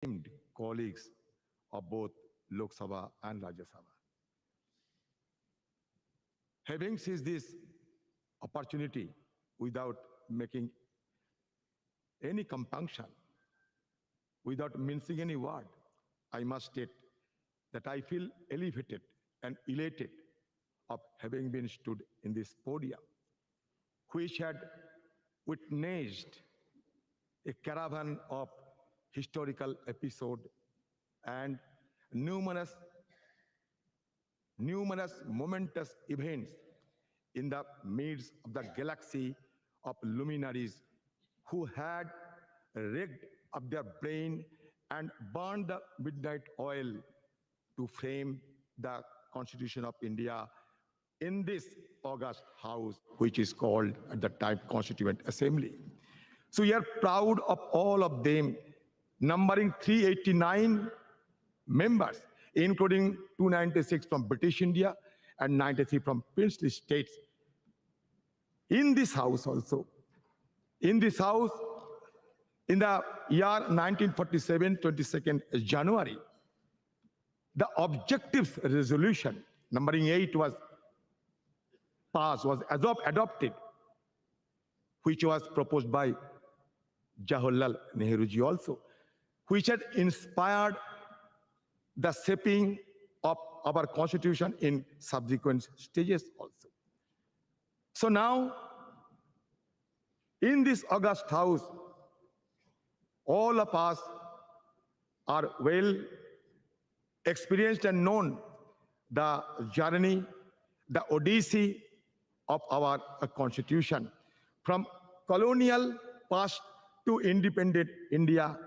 esteemed colleagues of both Lok Sabha and Rajya Sabha. Having seized this opportunity without making any compunction, without mincing any word, I must state that I feel elevated and elated of having been stood in this podium, which had witnessed a caravan of historical episode and numerous momentous events in the midst of the galaxy of luminaries who had rigged up their brain and burned the midnight oil to frame the Constitution of India in this august house, which is called at the time Constituent Assembly. So we are proud of all of them, numbering 389 members, including 296 from British India and 93 from princely states. In this house also, in this house, in the year 1947, 22nd January, the objectives resolution, numbering 8, was passed, was adopted, which was proposed by Jawaharlal Nehruji also, which had inspired the shaping of our constitution in subsequent stages also. So now, in this august house, all of us are well experienced and known the journey, the odyssey of our constitution. From colonial past to independent India,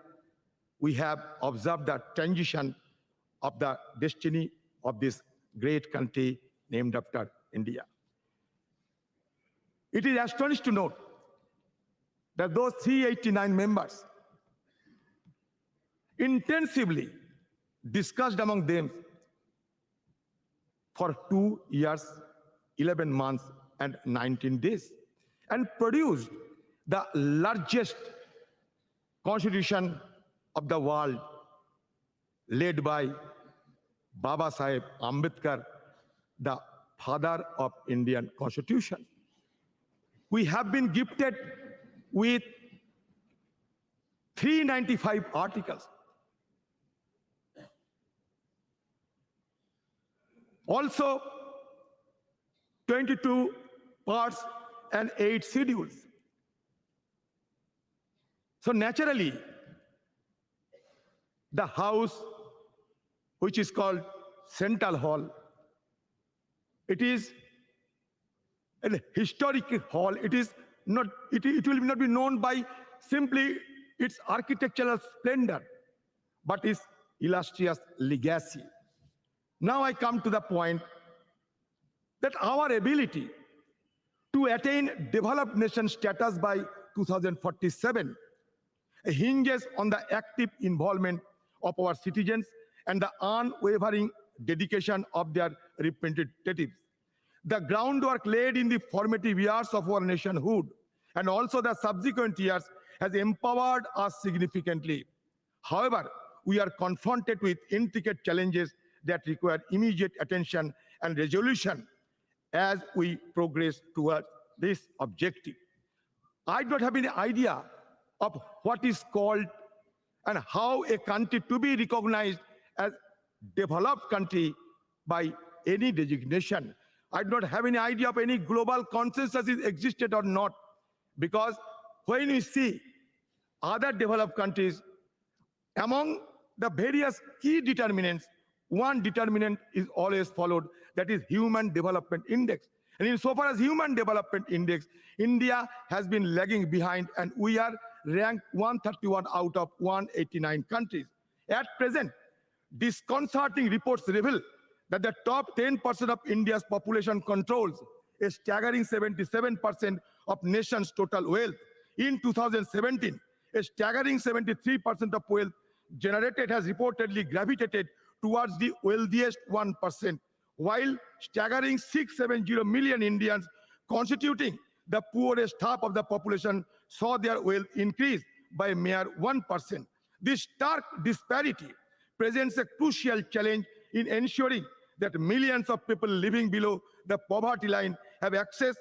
we have observed the transition of the destiny of this great country named after India. It is astonishing to note that those 389 members intensively discussed among them for 2 years, 11 months, and 19 days, and produced the largest constitution of the world, led by Baba Saheb Ambedkar, the father of Indian Constitution. We have been gifted with 395 articles. Also, 22 parts and 8 schedules. So naturally, the house, which is called Central Hall, it is a historic hall. It is not. It will not be known by simply its architectural splendor, but its illustrious legacy. Now I come to the point that our ability to attain developed nation status by 2047 hinges on the active involvement of our citizens and the unwavering dedication of their representatives. The groundwork laid in the formative years of our nationhood and also the subsequent years has empowered us significantly. However, we are confronted with intricate challenges that require immediate attention and resolution as we progress towards this objective. I don't have any idea of what is called and how a country to be recognized as developed country by any designation. I do not have any idea of any global consensus is existed or not, because when we see other developed countries, among the various key determinants, one determinant is always followed, that is Human Development Index. And insofar as Human Development Index, India has been lagging behind and we are ranked 131 out of 189 countries. At present, disconcerting reports reveal that the top 10% of India's population controls a staggering 77% of nation's total wealth. In 2017, a staggering 73% of wealth generated has reportedly gravitated towards the wealthiest 1%, while staggering 670 million Indians constituting the poorest half of the population saw their wealth increase by a mere 1%. This stark disparity presents a crucial challenge in ensuring that millions of people living below the poverty line have access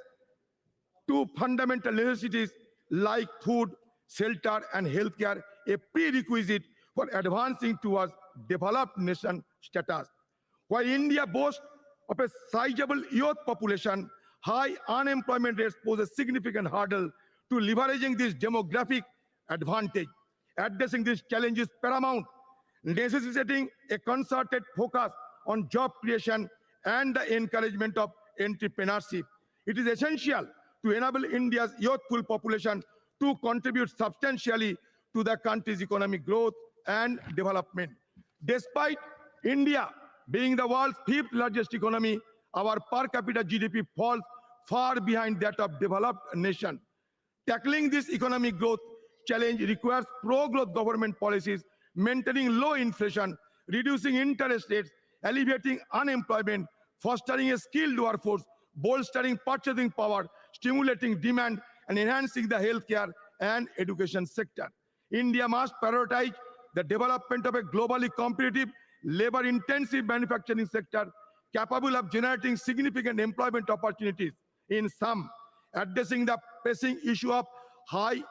to fundamental necessities like food, shelter, and healthcare, a prerequisite for advancing towards developed nation status. While India boasts of a sizable youth population, high unemployment rates pose a significant hurdle to leveraging this demographic advantage. Addressing this challenge is paramount, necessitating a concerted focus on job creation and the encouragement of entrepreneurship. It is essential to enable India's youthful population to contribute substantially to the country's economic growth and development. Despite India being the world's fifth largest economy, our per capita GDP falls far behind that of developed nations. Tackling this economic growth challenge requires pro-growth government policies, maintaining low inflation, reducing interest rates, alleviating unemployment, fostering a skilled workforce, bolstering purchasing power, stimulating demand, and enhancing the healthcare and education sector. India must prioritize the development of a globally competitive, labor-intensive manufacturing sector capable of generating significant employment opportunities. In sum, addressing the pressing issue of high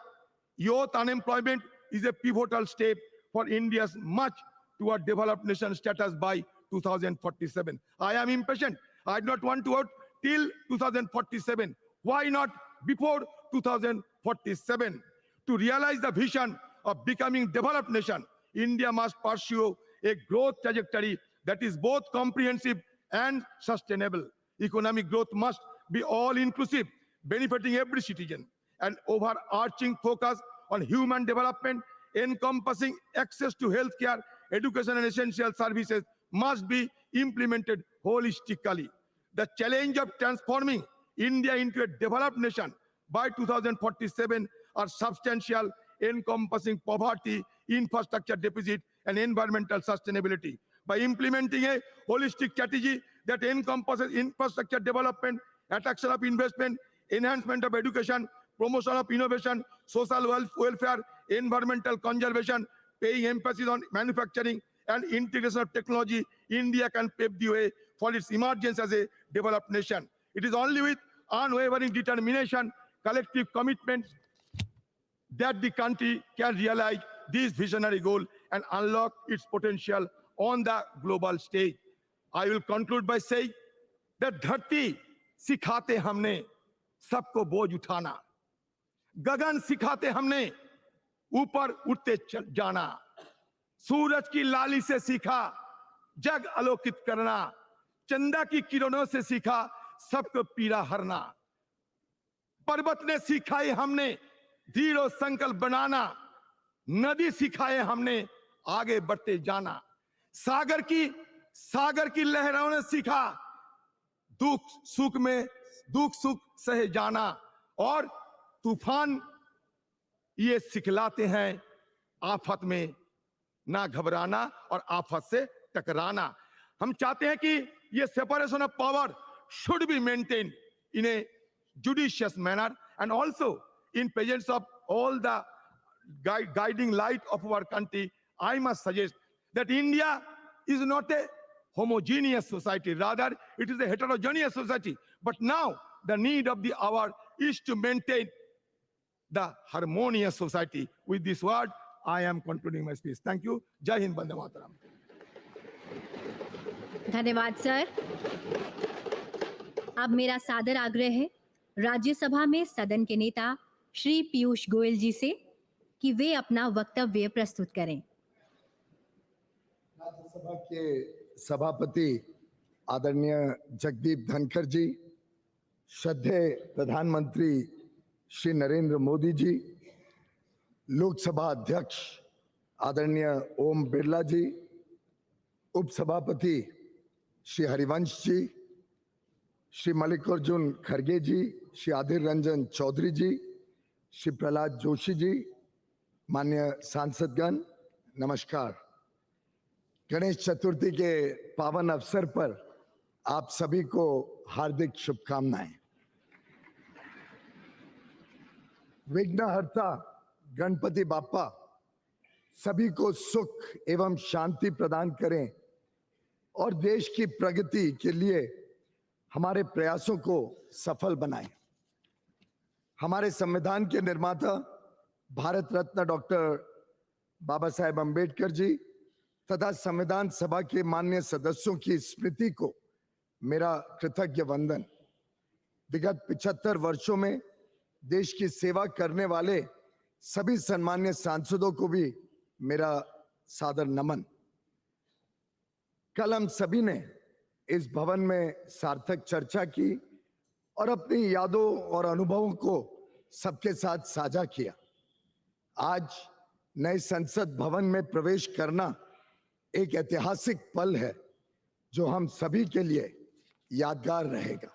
youth unemployment is a pivotal step for India's march toward developed nation status by 2047. I am impatient. I do not want to wait till 2047. Why not before 2047? To realize the vision of becoming developed nation, India must pursue a growth trajectory that is both comprehensive and sustainable. Economic growth must be all-inclusive, benefiting every citizen. An overarching focus on human development, encompassing access to healthcare, education, and essential services must be implemented holistically. The challenge of transforming India into a developed nation by 2047 are substantial, encompassing poverty, infrastructure deficit, and environmental sustainability. By implementing a holistic strategy that encompasses infrastructure development, attraction of investment, enhancement of education, promotion of innovation, social welfare, environmental conservation, paying emphasis on manufacturing and integration of technology, India can pave the way for its emergence as a developed nation. It is only with unwavering determination, collective commitment, that the country can realize this visionary goal and unlock its potential on the global stage. I will conclude by saying that धरती सिखाते हमने सबको बोझ उठाना, गगन सिखाते हमने ऊपर उठते जाना, सूरज की लाली से सीखा जग आलोकित करना, चंदा की किरणों से सीखा सबको पीड़ा हरना, पर्वत ने सिखाए हमने दृढ़ संकल्प बनाना, नदी सिखाए हमने आगे बढ़ते जाना, सागर की लहरों ने सीखा दुख सुख सहे जाना, और तूफान ये सिखलाते हैं आफत में ना घबराना और आफत से टकराना. हम चाहते हैं कि ये separation of power should be maintained in a judicious manner and also in presence of all the guiding light of our country. I must suggest that India is not a homogeneous society, rather it is a heterogeneous society. But now the need of the hour is to maintain the harmonious society. With this word, I am concluding my speech. Thank you. Jai Hind, Bande Mataram. धन्यवाद sir. अब मेरा सादर आग्रह है राज्यसभा में सदन के नेता श्री पीयूष गोयल जी से कि वे अपना वक्तव्य प्रस्तुत करें. राज्यसभा के सभापति आदरणीय जगदीप धनखड़ जी, श्रद्धेय प्रधानमंत्री श्री नरेंद्र मोदी जी, लोकसभा अध्यक्ष आदरणीय ओम बिरला जी, उपसभापति श्री हरिवंश जी, श्री मल्लिकार्जुन खड़गे जी, श्री आदिर रंजन चौधरी जी, श्री प्रहलाद जोशी जी, माननीय सांसदगण, नमस्कार. गणेश चतुर्थी के पावन अवसर पर आप सभी को हार्दिक शुभकामनाएं. विघ्नहर्ता गणपति बाप्पा सभी को सुख एवं शांति प्रदान करें और देश की प्रगति के लिए हमारे प्रयासों को सफल बनाएं। हमारे संविधान के निर्माता भारत रत्न डॉक्टर बाबा साहेब अम्बेडकर जी तथा संविधान सभा के माननीय सदस्यों की स्मृति को मेरा कृतज्ञ वंदन। विगत 75 वर्षों में देश की सेवा करने वाले सभी सम्मान्य सांसदों को भी मेरा सादर नमन। कल हम सभी ने इस भवन में सार्थक चर्चा की और अपनी यादों और अनुभवों को सबके साथ साझा किया। आज नए संसद भवन में प्रवेश करना एक ऐतिहासिक पल है जो हम सभी के लिए यादगार रहेगा।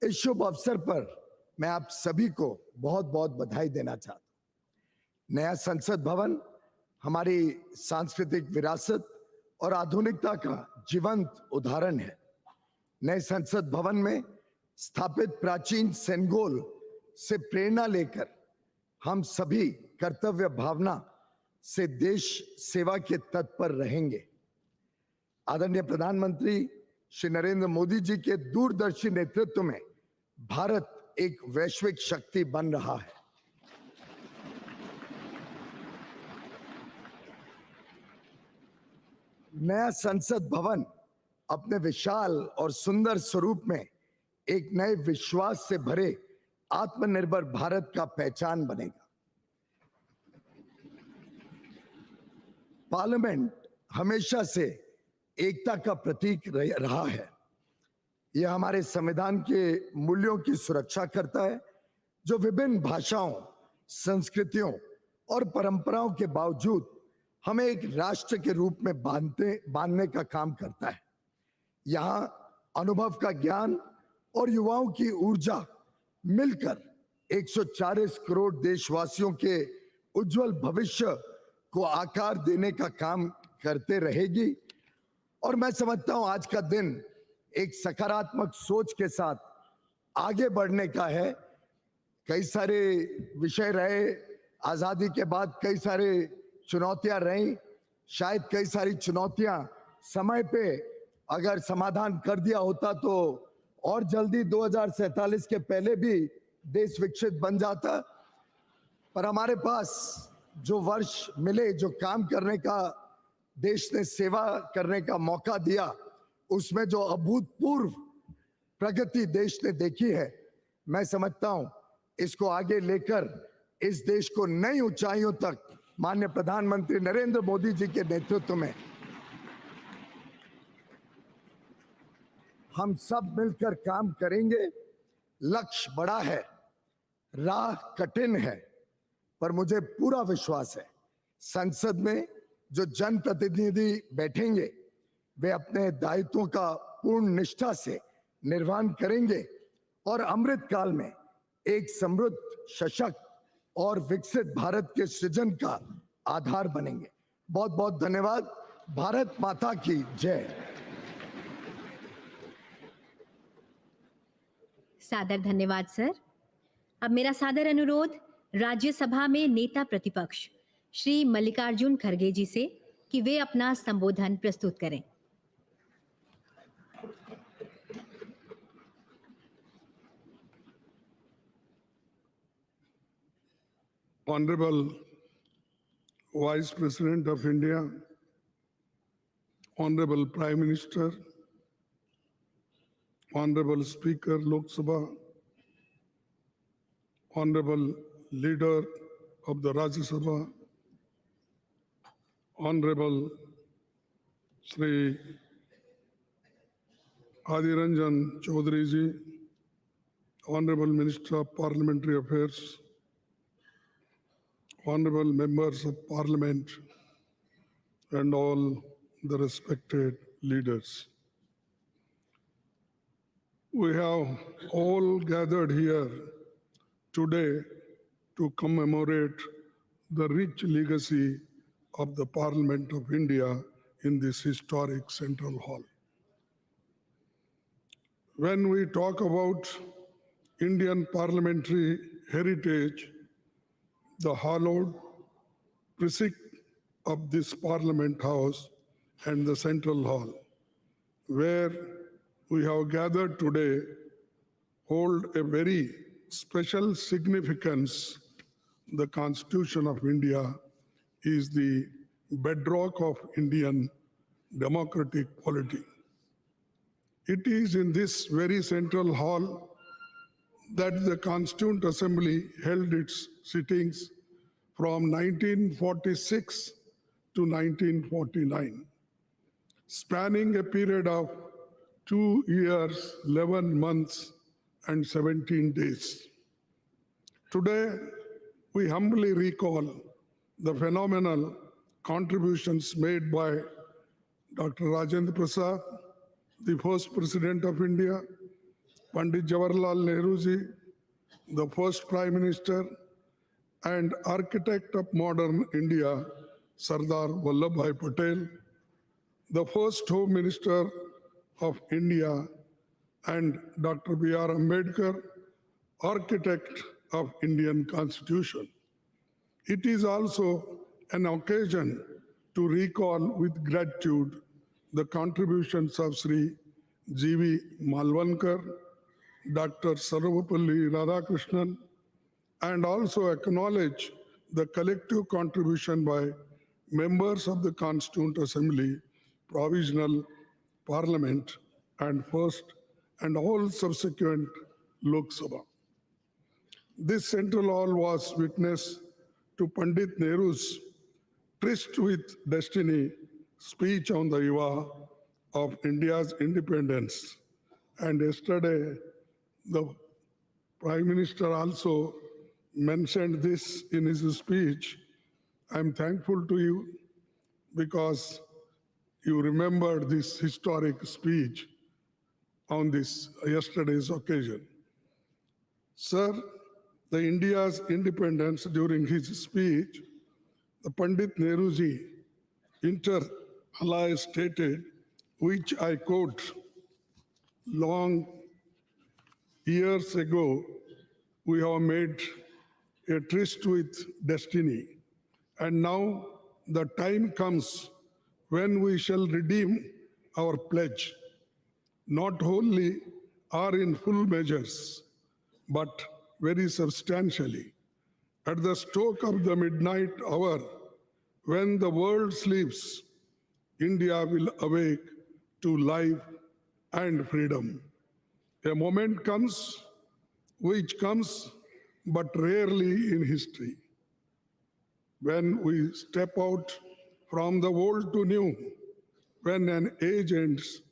इस शुभ अवसर पर मैं आप सभी को बहुत बहुत बधाई देना चाहता हूं। नया संसद भवन हमारी सांस्कृतिक विरासत और आधुनिकता का जीवंत उदाहरण है। नए संसद भवन में स्थापित प्राचीन सेनगोल से प्रेरणा लेकर हम सभी कर्तव्य भावना से देश सेवा के तत्पर रहेंगे। आदरणीय प्रधानमंत्री श्री नरेंद्र मोदी जी के दूरदर्शी नेतृत्व में भारत एक वैश्विक शक्ति बन रहा है। नया संसद भवन अपने विशाल और सुंदर स्वरूप में एक नए विश्वास से भरे आत्मनिर्भर भारत का पहचान बनेगा। पार्लियामेंट हमेशा से एकता का प्रतीक रहा है। यह हमारे संविधान के मूल्यों की सुरक्षा करता है जो विभिन्न भाषाओं, संस्कृतियों और परंपराओं के बावजूद हमें एक राष्ट्र के रूप में बांधने का काम करता है। यहाँ अनुभव का ज्ञान और युवाओं की ऊर्जा मिलकर 140 करोड़ देशवासियों के उज्जवल भविष्य को आकार देने का काम करते रहेगी। और मैं समझता हूं आज का दिन एक सकारात्मक सोच के साथ आगे बढ़ने का है। कई सारे विषय रहे, आजादी के बाद कई सारे चुनौतियां रही। शायद कई सारी चुनौतियां समय पे अगर समाधान कर दिया होता तो और जल्दी 2047 के पहले भी देश विकसित बन जाता। पर हमारे पास जो वर्ष मिले, जो काम करने का देश ने सेवा करने का मौका दिया, उसमें जो अभूतपूर्व प्रगति देश ने देखी है, मैं समझता हूं इसको आगे लेकर इस देश को नई ऊंचाइयों तक माननीय प्रधानमंत्री नरेंद्र मोदी जी के नेतृत्व में हम सब मिलकर काम करेंगे। लक्ष्य बड़ा है, राह कठिन है, पर मुझे पूरा विश्वास है संसद में जो जनप्रतिनिधि बैठेंगे वे अपने दायित्वों का पूर्ण निष्ठा से निर्वहन करेंगे और अमृत काल में एक समृद्ध, सशक्त और विकसित भारत के सृजन का आधार बनेंगे। बहुत बहुत धन्यवाद। भारत माता की जय। सादर धन्यवाद सर। अब मेरा सादर अनुरोध राज्यसभा में नेता प्रतिपक्ष श्री मल्लिकार्जुन खड़गे जी से कि वे अपना संबोधन प्रस्तुत करें। Honorable Vice President of India, Honorable Prime Minister, Honorable Speaker Lok Sabha, Honorable Leader of the Rajya Sabha, Honorable Shri Adhir Ranjan Chaudhary ji, Honorable Minister of Parliamentary Affairs, Honorable Members of Parliament, and all the respected leaders. We have all gathered here today to commemorate the rich legacy of the Parliament of India in this historic Central Hall. When we talk about Indian parliamentary heritage, the hallowed precinct of this Parliament House and the Central Hall, where we have gathered today, hold a very special significance. The Constitution of India is the bedrock of Indian democratic polity. It is in this very central hall that the Constituent Assembly held its sittings from 1946 to 1949, spanning a period of 2 years, 11 months, and 17 days. Today, we humbly recall the phenomenal contributions made by Dr. Rajendra Prasad, the first President of India, Pandit Jawaharlal Nehru ji, the first Prime Minister, and architect of modern India, Sardar Vallabhbhai Patel, the first Home Minister of India, and Dr. B.R. Ambedkar, architect of Indian Constitution. It is also an occasion to recall with gratitude the contributions of Sri G.V. Malvankar, Dr. Sarvapalli Radhakrishnan, and also acknowledge the collective contribution by members of the Constituent Assembly, Provisional Parliament, and first and all subsequent Lok Sabha. This central hall was witness to Pandit Nehru's tryst with destiny speech on the eve of India's independence. And yesterday, the Prime Minister also mentioned this in his speech. I'm thankful to you because you remembered this historic speech on this yesterday's occasion. Sir, the India's independence during his speech, the Pandit Nehruji inter alia stated, which I quote, long years ago, we have made a tryst with destiny, and now the time comes when we shall redeem our pledge, not wholly or in full measures, but very substantially. At the stroke of the midnight hour, when the world sleeps, India will awake to life and freedom. A moment comes, which comes but rarely in history, when we step out from the old to new, when an age ends,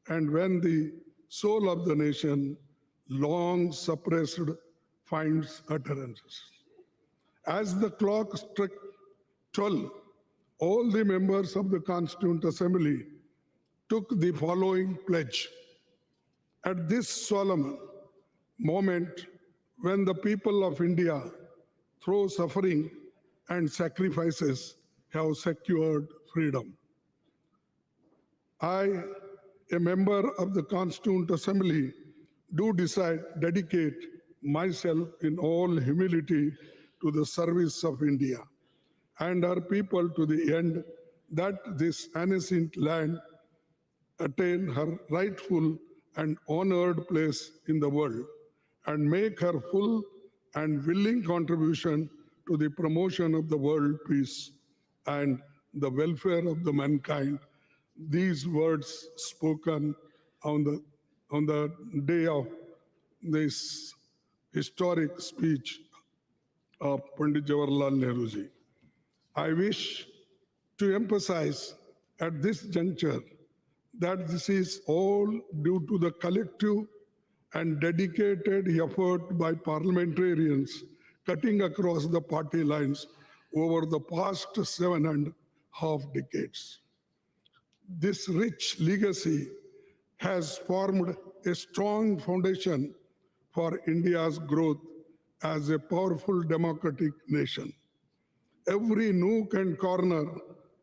and when the soul of the nation, long suppressed, finds utterances. As the clock struck 12, all the members of the Constituent Assembly took the following pledge. At this solemn moment, when the people of India, through suffering and sacrifices, have secured freedom, I, a member of the Constituent Assembly, do dedicate myself in all humility to the service of India and her people to the end that this ancient land attain her rightful and honored place in the world and make her full and willing contribution to the promotion of the world peace and the welfare of the mankind. These words spoken on the day of this historic speech of Pandit Jawaharlal Nehru ji. I wish to emphasize at this juncture that this is all due to the collective and dedicated effort by parliamentarians cutting across the party lines over the past 7.5 decades. This rich legacy has formed a strong foundation for India's growth as a powerful democratic nation. Every nook and corner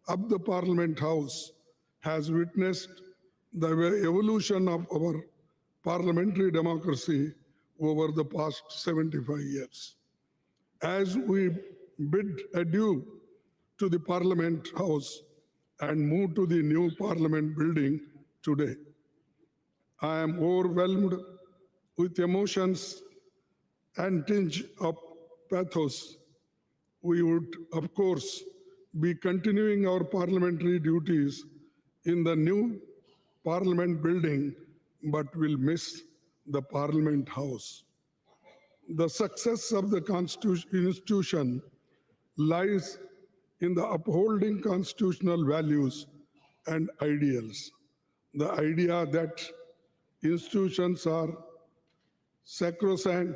of the Parliament House has witnessed the evolution of our parliamentary democracy over the past 75 years. As we bid adieu to the Parliament House and move to the new Parliament building today. I am overwhelmed with emotions and tinge of pathos. We would, of course, be continuing our parliamentary duties in the new Parliament building, but will miss the Parliament House. The success of the institution lies in the upholding constitutional values and ideals. The idea that institutions are sacrosanct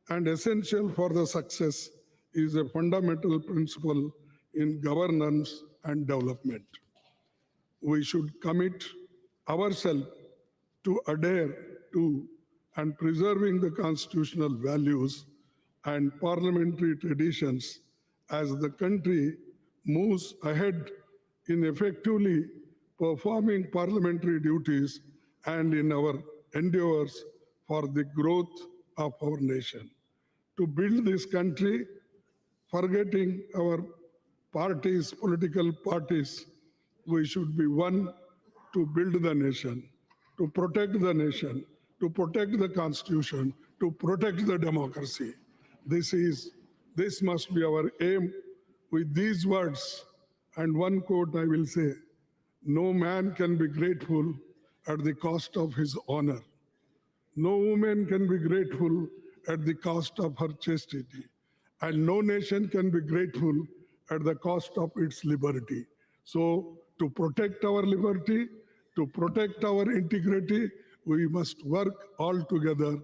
and essential for the success is a fundamental principle in governance and development. We should commit ourselves to adhere to and preserving the constitutional values and parliamentary traditions as the country moves ahead in effectively performing parliamentary duties and in our endeavors for the growth of our nation. To build this country, forgetting our parties, political parties, we should be one to build the nation, to protect the nation, to protect the Constitution, to protect the democracy. This must be our aim. With these words and one quote I will say, no man can be grateful at the cost of his honor. No woman can be grateful at the cost of her chastity. And no nation can be grateful at the cost of its liberty. So to protect our liberty, to protect our integrity, we must work all together.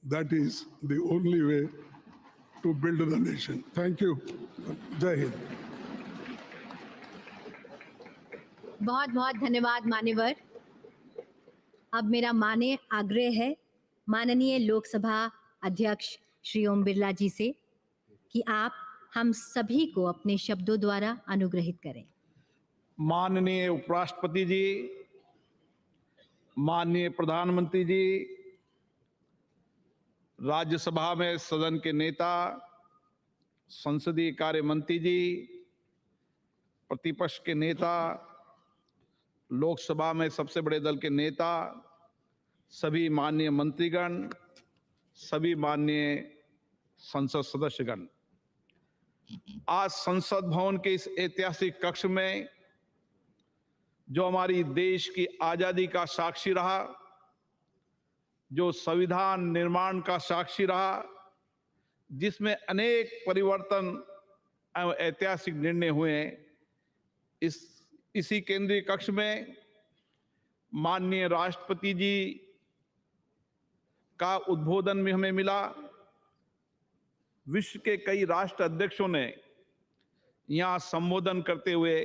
That is the only way to build the nation. Thank you. Jai Hind. बहुत बहुत धन्यवाद मान्यवर। अब मेरा माननीय आग्रह है माननीय लोकसभा अध्यक्ष श्री ओम बिरला जी से कि आप हम सभी को अपने शब्दों द्वारा अनुग्रहित करें। माननीय उपराष्ट्रपति जी, माननीय प्रधानमंत्री जी, राज्यसभा में सदन के नेता, संसदीय कार्य मंत्री जी, प्रतिपक्ष के नेता, लोकसभा में सबसे बड़े दल के नेता, सभी माननीय मंत्रीगण, सभी माननीय संसद सदस्यगण, आज संसद भवन के इस ऐतिहासिक कक्ष में जो हमारी देश की आजादी का साक्षी रहा, जो संविधान निर्माण का साक्षी रहा, जिसमें अनेक परिवर्तन एवं ऐतिहासिक निर्णय हुए, इसी केंद्रीय कक्ष में माननीय राष्ट्रपति जी का उद्बोधन भी हमें मिला। विश्व के कई राष्ट्र अध्यक्षों ने यहाँ संबोधन करते हुए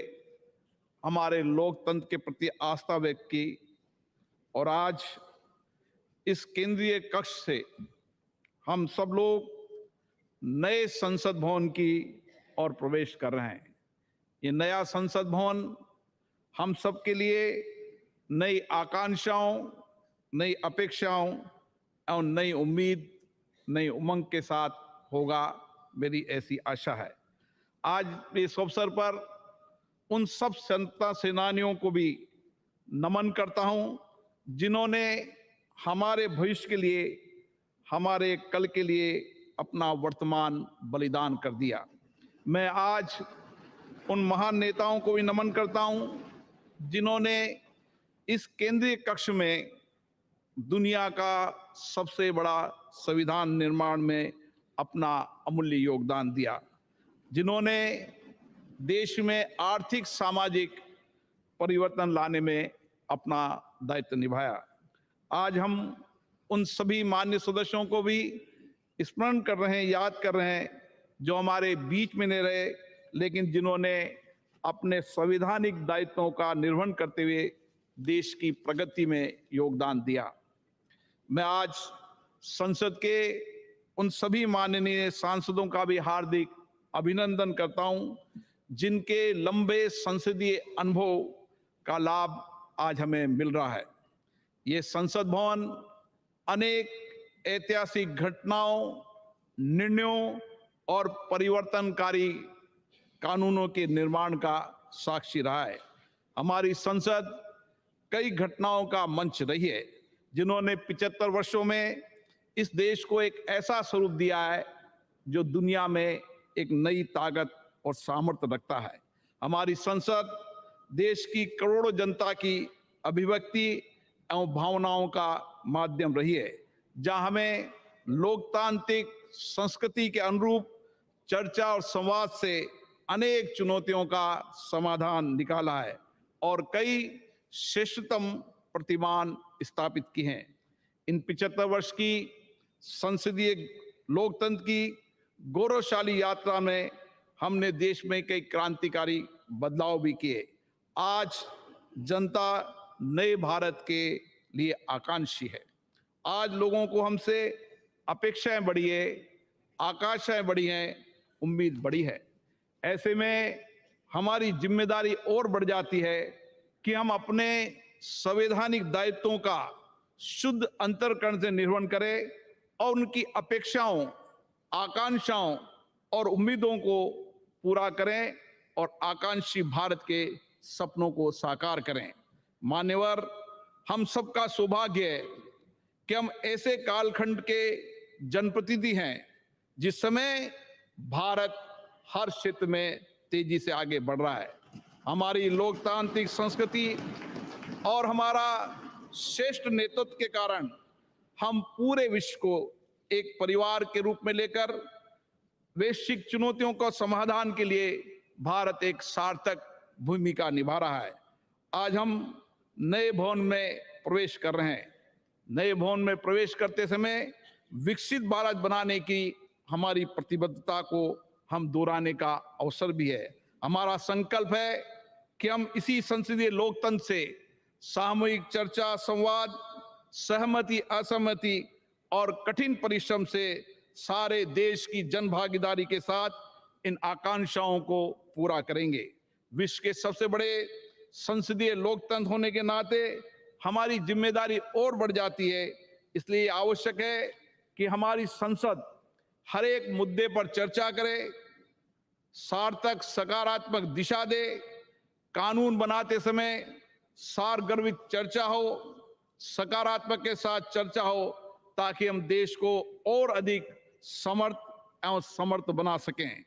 हमारे लोकतंत्र के प्रति आस्था व्यक्त की और आज इस केंद्रीय कक्ष से हम सब लोग नए संसद भवन की ओर प्रवेश कर रहे हैं। ये नया संसद भवन हम सब के लिए नई आकांक्षाओं, नई अपेक्षाओं और नई उम्मीद, नई उमंग के साथ होगा, मेरी ऐसी आशा है। आज इस अवसर पर उन सब स्वतंत्रता सेनानियों को भी नमन करता हूं जिन्होंने हमारे भविष्य के लिए, हमारे कल के लिए अपना वर्तमान बलिदान कर दिया। मैं आज उन महान नेताओं को भी नमन करता हूं जिन्होंने इस केंद्रीय कक्ष में दुनिया का सबसे बड़ा संविधान निर्माण में अपना अमूल्य योगदान दिया, जिन्होंने देश में आर्थिक सामाजिक परिवर्तन लाने में अपना दायित्व निभाया। आज हम उन सभी मान्य सदस्यों को भी स्मरण कर रहे हैं, याद कर रहे हैं जो हमारे बीच में नहीं रहे, लेकिन जिन्होंने अपने संवैधानिक दायित्वों का निर्वहन करते हुए देश की प्रगति में योगदान दिया। मैं आज संसद के उन सभी माननीय सांसदों का भी हार्दिक अभिनंदन करता हूं जिनके लंबे संसदीय अनुभव का लाभ आज हमें मिल रहा है। ये संसद भवन अनेक ऐतिहासिक घटनाओं, निर्णयों और परिवर्तनकारी कानूनों के निर्माण का साक्षी रहा है। हमारी संसद कई घटनाओं का मंच रही है जिन्होंने 75 वर्षों में इस देश को एक ऐसा स्वरूप दिया है जो दुनिया में एक नई ताकत और सामर्थ्य रखता है। हमारी संसद देश की करोड़ों जनता की अभिव्यक्ति एवं भावनाओं का माध्यम रही है, जहां हमें लोकतांत्रिक संस्कृति के अनुरूप चर्चा और संवाद से अनेक चुनौतियों का समाधान निकाला है और कई श्रेष्ठतम प्रतिमान स्थापित किए हैं। इन 75 वर्ष की संसदीय लोकतंत्र की गौरवशाली यात्रा में हमने देश में कई क्रांतिकारी बदलाव भी किए। आज जनता नए भारत के लिए आकांक्षी है। आज लोगों को हमसे अपेक्षाएं बढ़ी है, आकांक्षाएं बढ़ी हैं, उम्मीद बढ़ी है। ऐसे में हमारी जिम्मेदारी और बढ़ जाती है कि हम अपने संवैधानिक दायित्वों का शुद्ध अंतर्करण से निर्वहन करें और उनकी अपेक्षाओं, आकांक्षाओं और उम्मीदों को पूरा करें और आकांक्षी भारत के सपनों को साकार करें। मान्यवर, हम सबका सौभाग्य है कि हम ऐसे कालखंड के जनप्रतिनिधि हैं जिस समय भारत हर क्षेत्र में तेजी से आगे बढ़ रहा है। हमारी लोकतांत्रिक संस्कृति और हमारा श्रेष्ठ नेतृत्व के कारण हम पूरे विश्व को एक परिवार के रूप में लेकर वैश्विक चुनौतियों का समाधान के लिए भारत एक सार्थक भूमिका निभा रहा है। आज हम नए भवन में प्रवेश कर रहे हैं। नए भवन में प्रवेश करते समय विकसित भारत बनाने की हमारी प्रतिबद्धता को हम दोहराने का अवसर भी है। हमारा संकल्प है कि हम इसी संसदीय लोकतंत्र से सामूहिक चर्चा, संवाद, सहमति, असहमति और कठिन परिश्रम से सारे देश की जन भागीदारी के साथ इन आकांक्षाओं को पूरा करेंगे। विश्व के सबसे बड़े संसदीय लोकतंत्र होने के नाते हमारी जिम्मेदारी और बढ़ जाती है। इसलिए आवश्यक है कि हमारी संसद हर एक मुद्दे पर चर्चा करे, सार्थक सकारात्मक दिशा दे, कानून बनाते समय सारगर्भित चर्चा हो, सकारात्मक के साथ चर्चा हो, ताकि हम देश को और अधिक समर्थ एवं समर्थ बना सकें।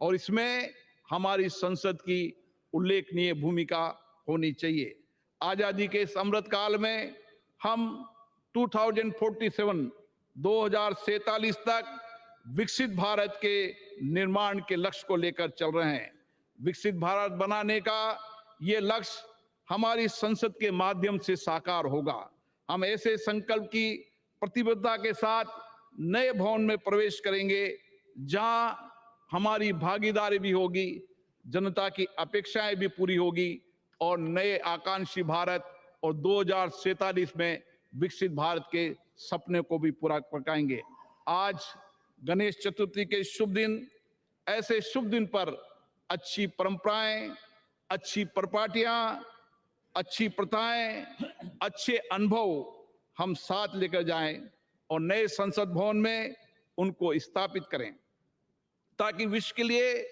और इसमें हमारी संसद की उल्लेखनीय भूमिका होनी चाहिए। आजादी के इस अमृत काल में हम 2047 तक विकसित भारत के निर्माण के लक्ष्य को लेकर चल रहे हैं। विकसित भारत बनाने का ये लक्ष्य हमारी संसद के माध्यम से साकार होगा। हम ऐसे संकल्प की प्रतिबद्धता के साथ नए भवन में प्रवेश करेंगे जहां हमारी भागीदारी भी होगी, जनता की अपेक्षाएं भी पूरी होगी और नए आकांक्षी भारत और 2047 में विकसित भारत के सपने को भी पूरा पकाएंगे। आज गणेश चतुर्थी के शुभ दिन, ऐसे शुभ दिन पर अच्छी परंपराएं, अच्छी परिपाटियां, अच्छी प्रथाएं, अच्छे अनुभव हम साथ लेकर जाएं और नए संसद भवन में उनको स्थापित करें, ताकि विश्व के लिए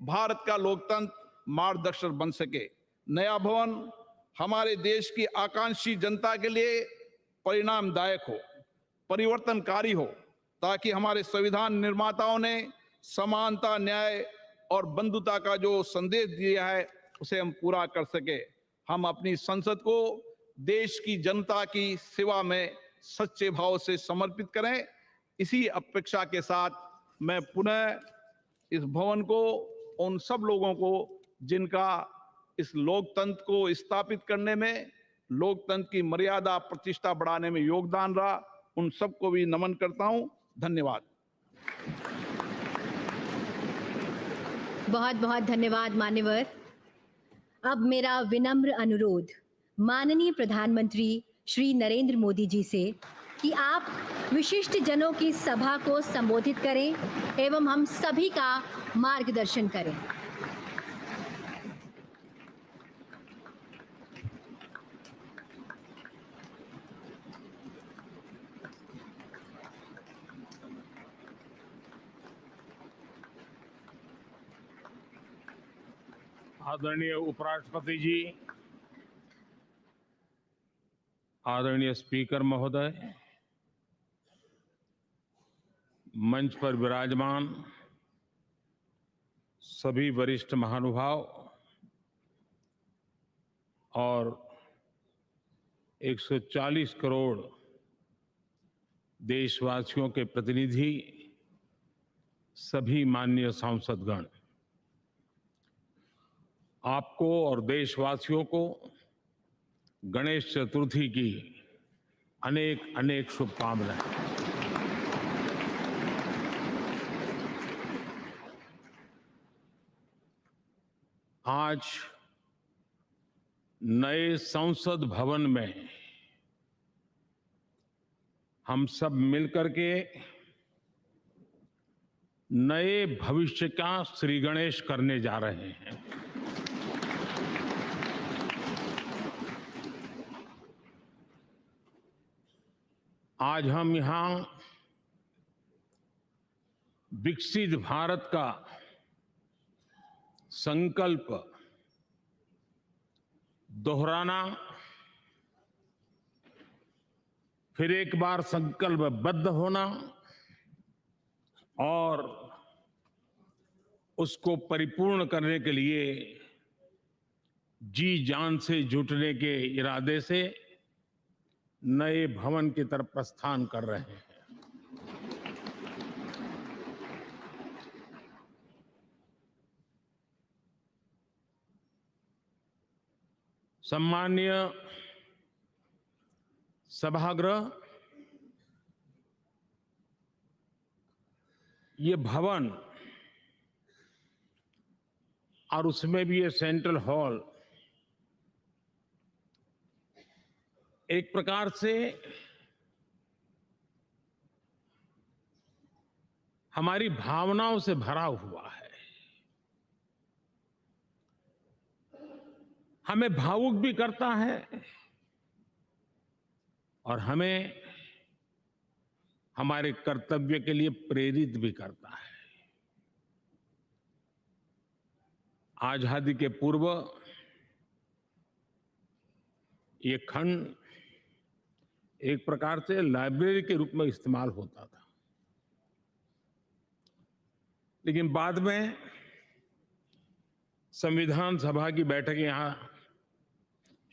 भारत का लोकतंत्र मार्गदर्शक बन सके। नया भवन हमारे देश की आकांक्षी जनता के लिए परिणामदायक हो, परिवर्तनकारी हो, ताकि हमारे संविधान निर्माताओं ने समानता, न्याय और बंधुता का जो संदेश दिया है उसे हम पूरा कर सके। हम अपनी संसद को देश की जनता की सेवा में सच्चे भाव से समर्पित करें। इसी अपेक्षा के साथ मैं पुनः इस भवन को, उन सब लोगों को जिनका इस लोकतंत्र को स्थापित करने में, लोकतंत्र की मर्यादा प्रतिष्ठा बढ़ाने में योगदान रहा, उन सबको भी नमन करता हूं। धन्यवाद। बहुत बहुत धन्यवाद मान्यवर। अब मेरा विनम्र अनुरोध माननीय प्रधानमंत्री श्री नरेंद्र मोदी जी से कि आप विशिष्ट जनों की सभा को संबोधित करें एवं हम सभी का मार्गदर्शन करें। आदरणीय उपराष्ट्रपति जी, आदरणीय स्पीकर महोदय, मंच पर विराजमान सभी वरिष्ठ महानुभाव और 140 करोड़ देशवासियों के प्रतिनिधि, सभी माननीय सांसदगण, आपको और देशवासियों को गणेश चतुर्थी की अनेक अनेक शुभकामनाएं। आज नए संसद भवन में हम सब मिलकर के नए भविष्य का श्री गणेश करने जा रहे हैं। आज हम यहां विकसित भारत का संकल्प दोहराना, फिर एक बार संकल्पबद्ध होना और उसको परिपूर्ण करने के लिए जी जान से जुटने के इरादे से नए भवन की तरफ प्रस्थान कर रहे हैं। सम्माननीय सभागृह, ये भवन और उसमें भी ये सेंट्रल हॉल एक प्रकार से हमारी भावनाओं से भरा हुआ है। हमें भावुक भी करता है और हमें हमारे कर्तव्य के लिए प्रेरित भी करता है। आजादी के पूर्व ये खंड एक प्रकार से लाइब्रेरी के रूप में इस्तेमाल होता था, लेकिन बाद में संविधान सभा की बैठक यहां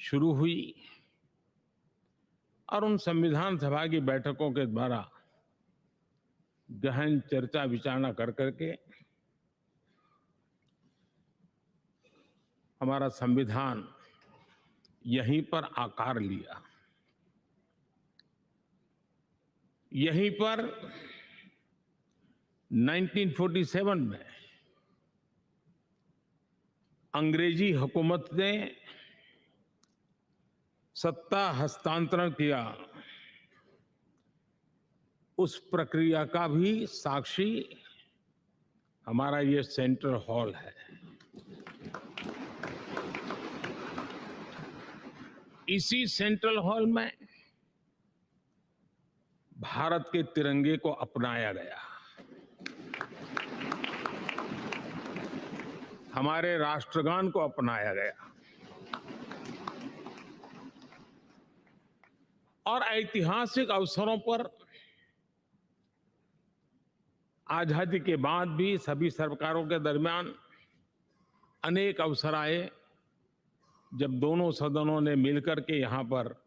शुरू हुई और उन संविधान सभा की बैठकों के द्वारा गहन चर्चा विचारणा कर करके हमारा संविधान यहीं पर आकार लिया। यहीं पर 1947 में अंग्रेजी हुकूमत ने सत्ता हस्तांतरण किया, उस प्रक्रिया का भी साक्षी हमारा ये सेंट्रल हॉल है। इसी सेंट्रल हॉल में भारत के तिरंगे को अपनाया गया, हमारे राष्ट्रगान को अपनाया गया और ऐतिहासिक अवसरों पर आजादी के बाद भी सभी सरकारों के दरमियान अनेक अवसर आए जब दोनों सदनों ने मिलकर के यहाँ पर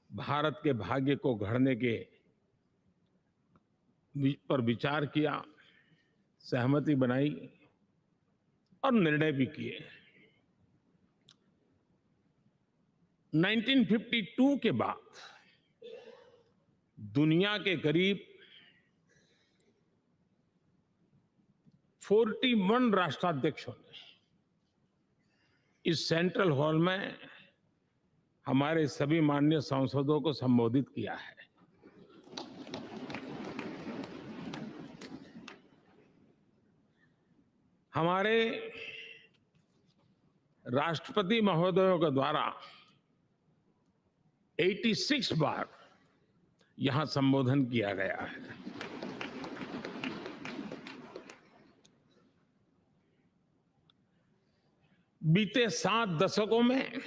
भारत के भाग्य को गढ़ने के पर विचार किया, सहमति बनाई और निर्णय भी किए। 1952 के बाद दुनिया के करीब 41 राष्ट्राध्यक्षों ने इस सेंट्रल हॉल में हमारे सभी माननीय सांसदों को संबोधित किया है। हमारे राष्ट्रपति महोदयों के द्वारा 86 बार यहां संबोधन किया गया है। बीते 7 दशकों में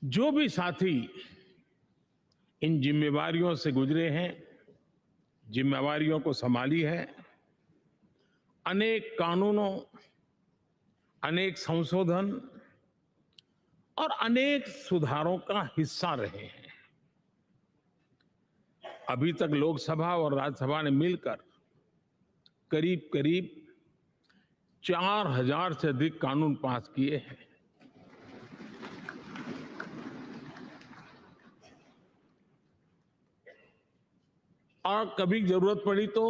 जो भी साथी इन जिम्मेवारियों से गुजरे हैं, जिम्मेवारियों को संभाली है, अनेक कानूनों, अनेक संशोधन और अनेक सुधारों का हिस्सा रहे हैं। अभी तक लोकसभा और राज्यसभा ने मिलकर करीब करीब 4000 से अधिक कानून पास किए हैं। और कभी जरूरत पड़ी तो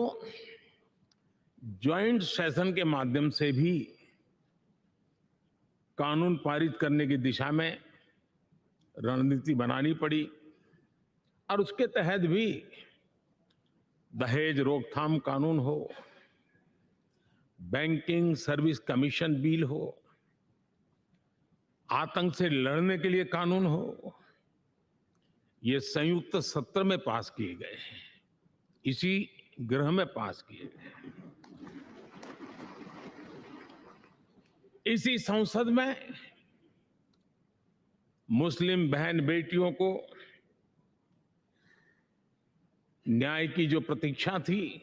ज्वाइंट सेशन के माध्यम से भी कानून पारित करने की दिशा में रणनीति बनानी पड़ी और उसके तहत भी दहेज रोकथाम कानून हो, बैंकिंग सर्विस कमीशन बिल हो, आतंक से लड़ने के लिए कानून हो, ये संयुक्त सत्र में पास किए गए हैं, इसी गृह में पास किए गए। इसी संसद में मुस्लिम बहन बेटियों को न्याय की जो प्रतीक्षा थी,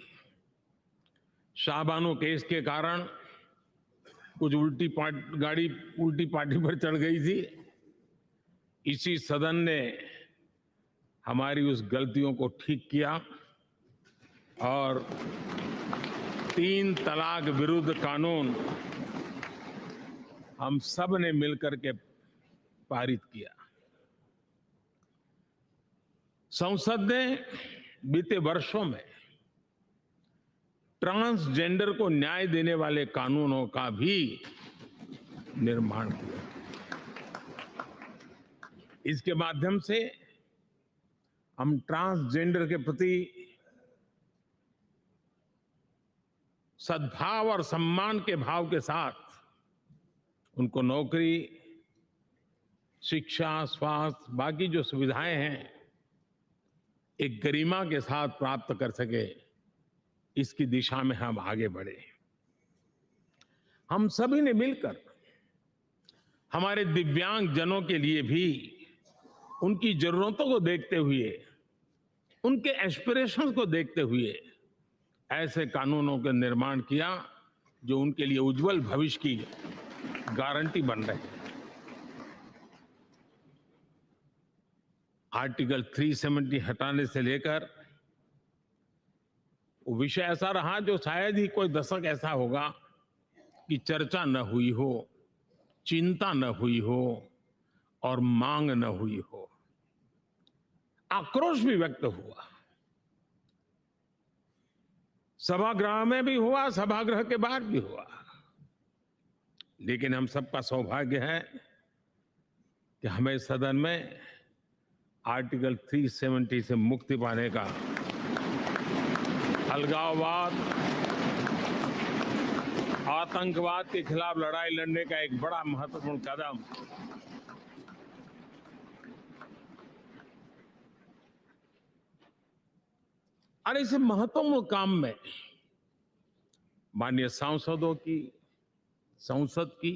शाहबानो केस के कारण कुछ गाड़ी उल्टी पार्टी पर चढ़ गई थी। इसी सदन ने हमारी उस गलतियों को ठीक किया और 3 तलाक विरुद्ध कानून हम सब ने मिलकर के पारित किया। संसद ने बीते वर्षों में ट्रांसजेंडर को न्याय देने वाले कानूनों का भी निर्माण किया। इसके माध्यम से हम ट्रांसजेंडर के प्रति सद्भाव और सम्मान के भाव के साथ उनको नौकरी, शिक्षा, स्वास्थ्य, बाकी जो सुविधाएं हैं, एक गरिमा के साथ प्राप्त कर सके, इसकी दिशा में हम आगे बढ़े। हम सभी ने मिलकर हमारे दिव्यांग जनों के लिए भी उनकी जरूरतों को देखते हुए, उनके एस्पिरेशंस को देखते हुए ऐसे कानूनों का निर्माण किया जो उनके लिए उज्जवल भविष्य की गारंटी बन रहे हैं। आर्टिकल 370 हटाने से लेकर वो विषय ऐसा रहा जो शायद ही कोई दशक ऐसा होगा कि चर्चा न हुई हो, चिंता न हुई हो और मांग न हुई हो। आक्रोश भी व्यक्त हुआ, सभागृह में भी हुआ, सभागृह के बाहर भी हुआ। लेकिन हम सबका सौभाग्य है कि हमें सदन में आर्टिकल 370 से मुक्ति पाने का, अलगाववाद, आतंकवाद के खिलाफ लड़ाई लड़ने का एक बड़ा महत्वपूर्ण कदम और इस महत्वपूर्ण काम में माननीय सांसदों की, संसद की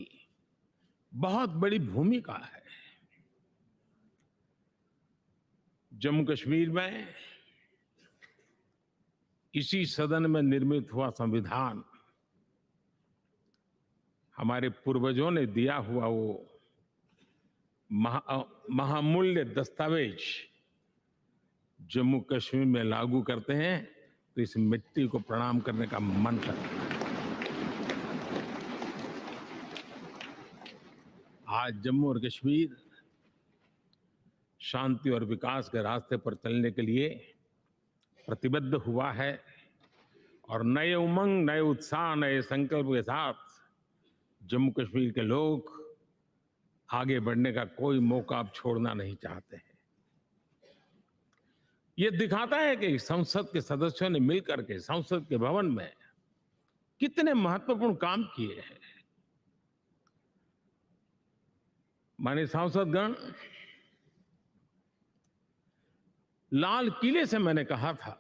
बहुत बड़ी भूमिका है। जम्मू कश्मीर में इसी सदन में निर्मित हुआ संविधान हमारे पूर्वजों ने दिया हुआ वो महामूल्य दस्तावेज जम्मू कश्मीर में लागू करते हैं तो इस मिट्टी को प्रणाम करने का मन करता है। आज जम्मू और कश्मीर शांति और विकास के रास्ते पर चलने के लिए प्रतिबद्ध हुआ है और नए उमंग, नए उत्साह, नए संकल्प के साथ जम्मू कश्मीर के लोग आगे बढ़ने का कोई मौका अब छोड़ना नहीं चाहते हैं। ये दिखाता है कि संसद के सदस्यों ने मिलकर के संसद के भवन में कितने महत्वपूर्ण काम किए हैं। माननीय सांसदगण, लाल किले से मैंने कहा था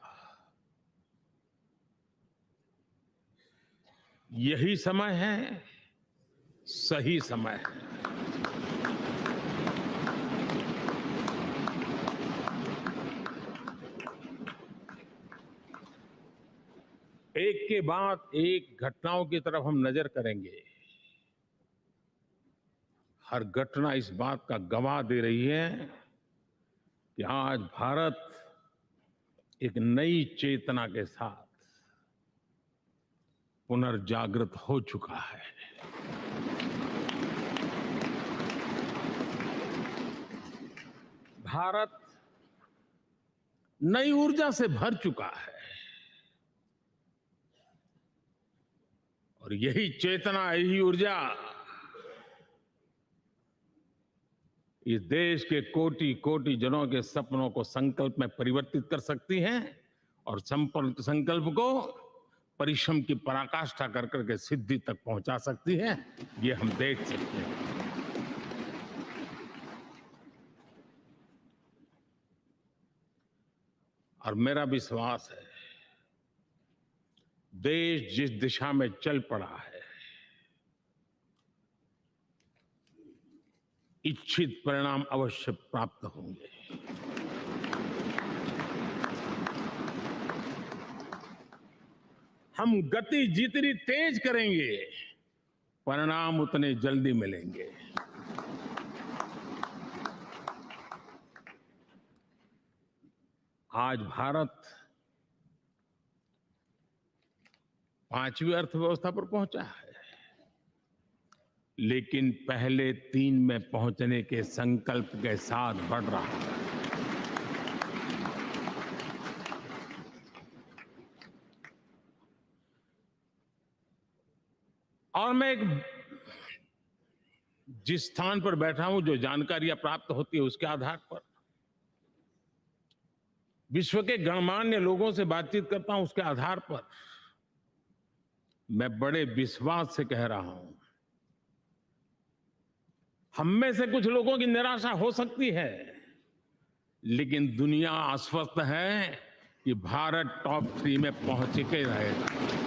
यही समय है, सही समय है। एक के बाद एक घटनाओं की तरफ हम नजर करेंगे। हर घटना इस बात का गवाह दे रही है कि आज भारत एक नई चेतना के साथ पुनर्जागृत हो चुका है। भारत नई ऊर्जा से भर चुका है और यही चेतना, यही ऊर्जा इस देश के कोटि कोटि जनों के सपनों को संकल्प में परिवर्तित कर सकती है और संकल्प को परिश्रम की पराकाष्ठा कर करके सिद्धि तक पहुंचा सकती है। ये हम देख सकते हैं। और मेरा विश्वास है, देश जिस दिशा में चल पड़ा है, इच्छित परिणाम अवश्य प्राप्त होंगे। हम गति जितनी तेज करेंगे, परिणाम उतने जल्दी मिलेंगे। आज भारत 5वीं अर्थव्यवस्था पर पहुंचा है, लेकिन पहले 3 में पहुंचने के संकल्प के साथ बढ़ रहा है। और मैं जिस स्थान पर बैठा हूं, जो जानकारियां प्राप्त होती है, उसके आधार पर विश्व के गणमान्य लोगों से बातचीत करता हूं, उसके आधार पर मैं बड़े विश्वास से कह रहा हूं, हम में से कुछ लोगों की निराशा हो सकती है, लेकिन दुनिया आश्वस्त है कि भारत टॉप 3 में पहुंच के रहेगा।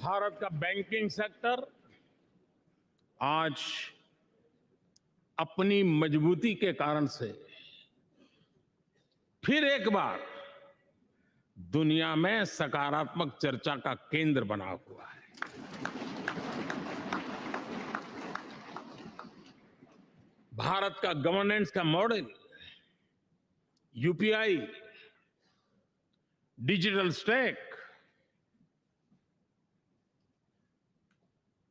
भारत का बैंकिंग सेक्टर आज अपनी मजबूती के कारण से फिर एक बार दुनिया में सकारात्मक चर्चा का केंद्र बना हुआ है। भारत का गवर्नेंस का मॉडल, यूपीआई, डिजिटल स्टैक,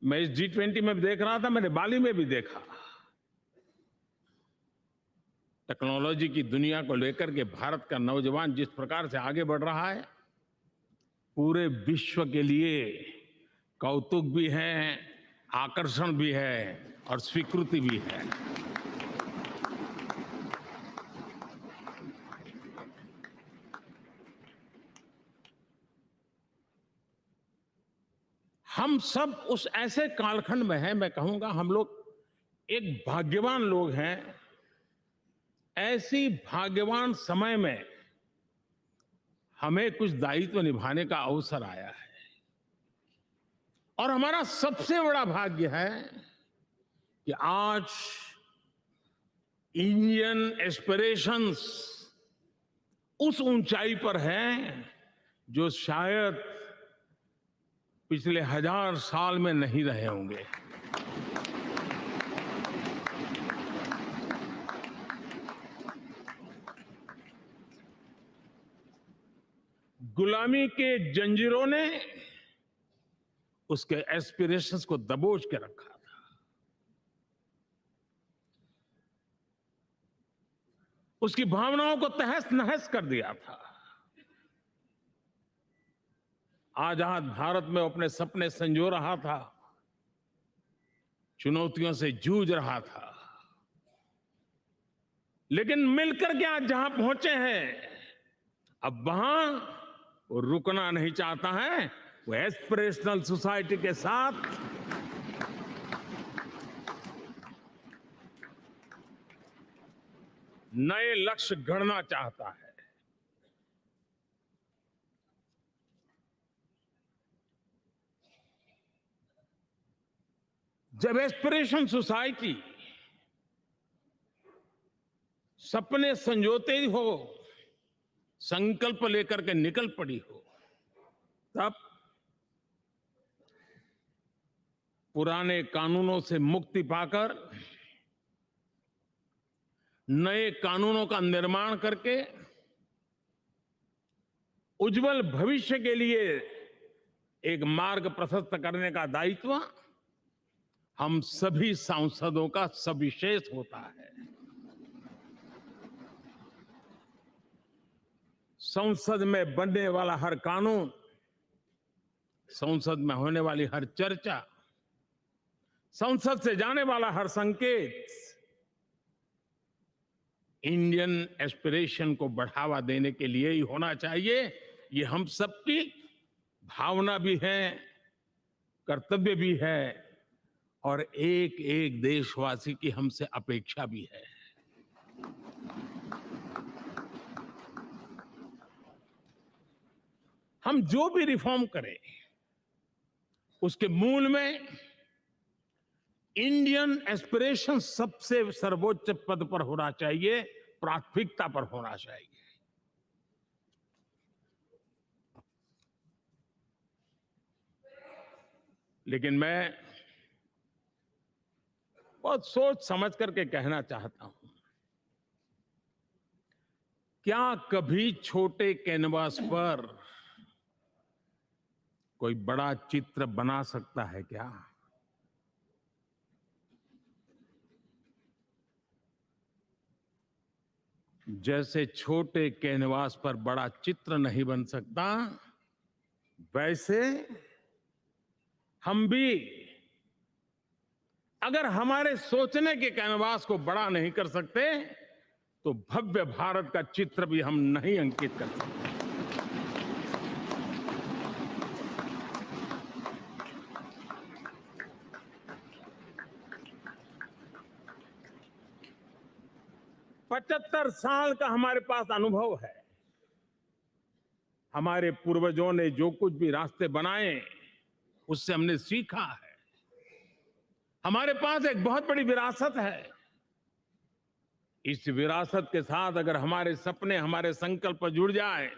मैं इस G20 में भी देख रहा था, मैंने बाली में भी देखा। टेक्नोलॉजी की दुनिया को लेकर के भारत का नौजवान जिस प्रकार से आगे बढ़ रहा है, पूरे विश्व के लिए कौतुक भी है, आकर्षण भी है और स्वीकृति भी है। हम सब उस ऐसे कालखंड में हैं, मैं कहूंगा हम लोग एक भाग्यवान लोग हैं। ऐसी भाग्यवान समय में हमें कुछ दायित्व निभाने का अवसर आया है और हमारा सबसे बड़ा भाग्य है कि आज इंडियन एस्पिरेशंस उस ऊंचाई पर हैं जो शायद पिछले 1000 साल में नहीं रहे होंगे। गुलामी के जंजीरों ने उसके एस्पिरेशंस को दबोच के रखा था। उसकी भावनाओं को तहस नहस कर दिया था। आजाद भारत में अपने सपने संजो रहा था, चुनौतियों से जूझ रहा था, लेकिन मिलकर के आज जहां पहुंचे हैं, अब वहां वो रुकना नहीं चाहता है, वो एस्पिरेशनल सोसाइटी के साथ नए लक्ष्य गढ़ना चाहता है। जब एस्पिरेशन सोसाइटी सपने संजोते ही हो, संकल्प लेकर के निकल पड़ी हो, तब पुराने कानूनों से मुक्ति पाकर नए कानूनों का निर्माण करके उज्जवल भविष्य के लिए एक मार्ग प्रशस्त करने का दायित्व हम सभी सांसदों का सविशेष होता है। संसद में बनने वाला हर कानून, संसद में होने वाली हर चर्चा, संसद से जाने वाला हर संकेत इंडियन एस्पिरेशन को बढ़ावा देने के लिए ही होना चाहिए। ये हम सबकी भावना भी है, कर्तव्य भी है और एक एक देशवासी की हमसे अपेक्षा भी है। हम जो भी रिफॉर्म करें उसके मूल में इंडियन एस्पिरेशन सबसे सर्वोच्च पद पर होना चाहिए, प्राथमिकता पर होना चाहिए। लेकिन मैं बहुत सोच समझ करके कहना चाहता हूं, क्या कभी छोटे कैनवास पर कोई बड़ा चित्र बना सकता है क्या? जैसे छोटे कैनवास पर बड़ा चित्र नहीं बन सकता, वैसे हम भी अगर हमारे सोचने के कैनवास को बड़ा नहीं कर सकते तो भव्य भारत का चित्र भी हम नहीं अंकित कर सकते। पचहत्तर साल का हमारे पास अनुभव है। हमारे पूर्वजों ने जो कुछ भी रास्ते बनाए उससे हमने सीखा है। हमारे पास एक बहुत बड़ी विरासत है। इस विरासत के साथ अगर हमारे सपने, हमारे संकल्प जुड़ जाए,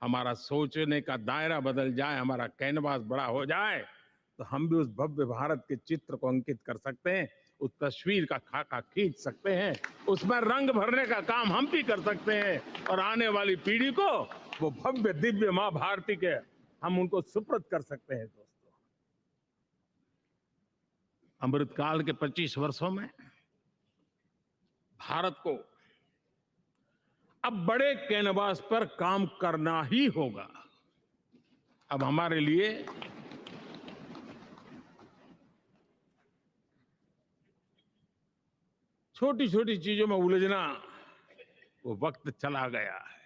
हमारा सोचने का दायरा बदल जाए, हमारा कैनवास बड़ा हो जाए, तो हम भी उस भव्य भारत के चित्र को अंकित कर सकते हैं, उस तस्वीर का खाका खींच सकते हैं, उसमें रंग भरने का काम हम भी कर सकते हैं और आने वाली पीढ़ी को वो भव्य दिव्य मां भारती के हम उनको सुपुर्द कर सकते हैं। दोस्तों, अमृतकाल के 25 वर्षों में भारत को अब बड़े कैनवास पर काम करना ही होगा। अब हमारे लिए छोटी छोटी चीजों में उलझना वो वक्त चला गया है।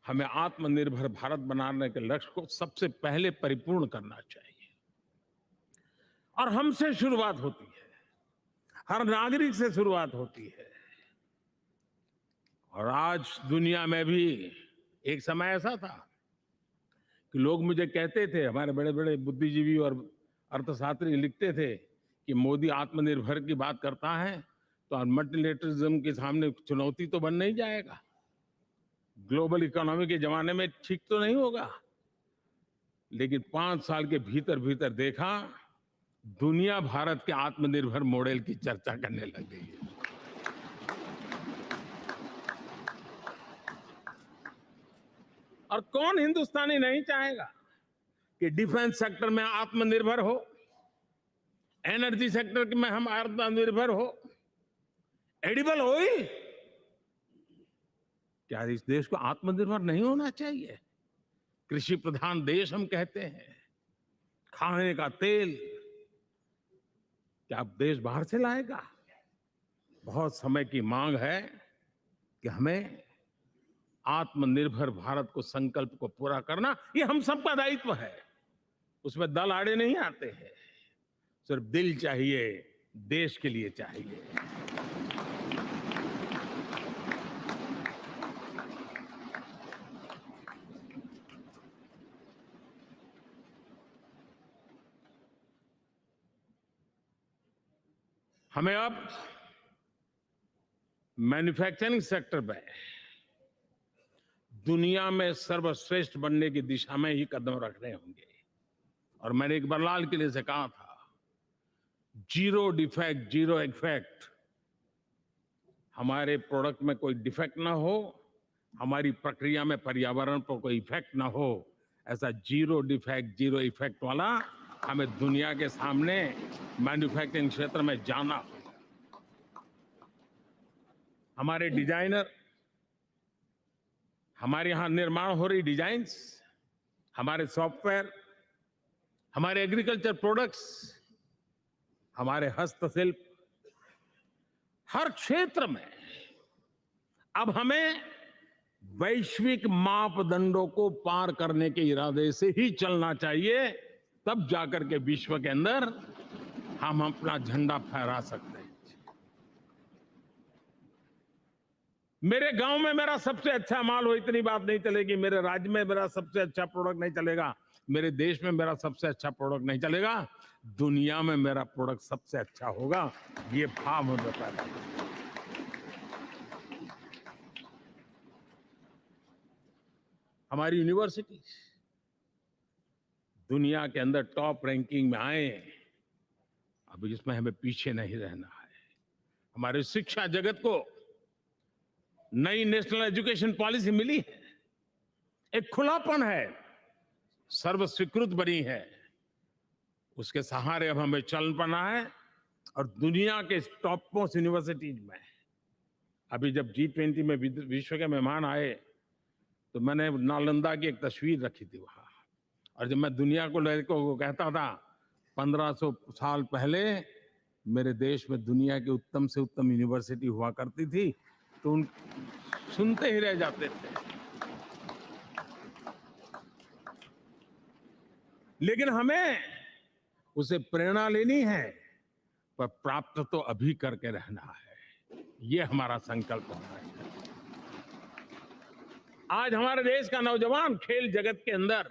हमें आत्मनिर्भर भारत बनाने के लक्ष्य को सबसे पहले परिपूर्ण करना चाहिए और हमसे शुरुआत होती है, हर नागरिक से शुरुआत होती है। और आज दुनिया में भी एक समय ऐसा था कि लोग मुझे कहते थे, हमारे बड़े बड़े बुद्धिजीवी और अर्थशास्त्री लिखते थे कि मोदी आत्मनिर्भर की बात करता है तो मल्टीलेटरलिज्म के सामने चुनौती तो बन नहीं जाएगा, ग्लोबल इकोनॉमी के जमाने में ठीक तो नहीं होगा। लेकिन 5 साल के भीतर भीतर देखा, दुनिया भारत के आत्मनिर्भर मॉडल की चर्चा करने लग गई है। और कौन हिंदुस्तानी नहीं चाहेगा कि डिफेंस सेक्टर में आत्मनिर्भर हो, एनर्जी सेक्टर में हम आत्मनिर्भर हो, एडिबल ऑयल, क्या इस देश को आत्मनिर्भर नहीं होना चाहिए? कृषि प्रधान देश हम कहते हैं, खाने का तेल क्या देश बाहर से लाएगा? बहुत समय की मांग है कि हमें आत्मनिर्भर भारत को संकल्प को पूरा करना ये हम सबका दायित्व है। उसमें दल आड़े नहीं आते हैं, सिर्फ दिल चाहिए, देश के लिए चाहिए। हमें अब मैन्युफैक्चरिंग सेक्टर में दुनिया में सर्वश्रेष्ठ बनने की दिशा में ही कदम रखने होंगे। और मैंने एक बार लाल किले से कहा था, जीरो डिफेक्ट जीरो इफेक्ट। हमारे प्रोडक्ट में कोई डिफेक्ट ना हो, हमारी प्रक्रिया में पर्यावरण पर कोई इफेक्ट ना हो, ऐसा जीरो डिफेक्ट जीरो इफेक्ट वाला हमें दुनिया के सामने मैन्युफैक्चरिंग क्षेत्र में जाना होगा। हमारे डिजाइनर, हमारे यहां निर्माण हो रही डिजाइन्स, हमारे सॉफ्टवेयर, हमारे एग्रीकल्चर प्रोडक्ट्स, हमारे हस्तशिल्प, हर क्षेत्र में अब हमें वैश्विक मापदंडों को पार करने के इरादे से ही चलना चाहिए, तब जाकर के विश्व के अंदर हम अपना झंडा फहरा सकते हैं। मेरे गांव में मेरा सबसे अच्छा माल हो, इतनी बात नहीं चलेगी। मेरे राज्य में मेरा सबसे अच्छा प्रोडक्ट नहीं चलेगा, मेरे देश में मेरा सबसे अच्छा प्रोडक्ट नहीं चलेगा, दुनिया में मेरा प्रोडक्ट सबसे अच्छा होगा। ये भाव मुझे पैदा होगा। हमारी यूनिवर्सिटी दुनिया के अंदर टॉप रैंकिंग में आए, अभी इसमें हमें पीछे नहीं रहना है। हमारे शिक्षा जगत को नई नेशनल एजुकेशन पॉलिसी मिली है, एक खुलापन है, सर्व स्वीकृत बनी है। उसके सहारे अब हमें चल पड़ना है। और दुनिया के टॉप मोस्ट यूनिवर्सिटीज में अभी जब G20 में विश्व के मेहमान आए तो मैंने नालंदा की एक तस्वीर रखी थी वहां। और जब मैं दुनिया को कहता था 1500 साल पहले मेरे देश में दुनिया की उत्तम से उत्तम यूनिवर्सिटी हुआ करती थी, तो उन सुनते ही रह जाते थे। लेकिन हमें उसे प्रेरणा लेनी है, पर प्राप्त तो अभी करके रहना है। ये हमारा संकल्प होना चाहिए। आज हमारे देश का नौजवान खेल जगत के अंदर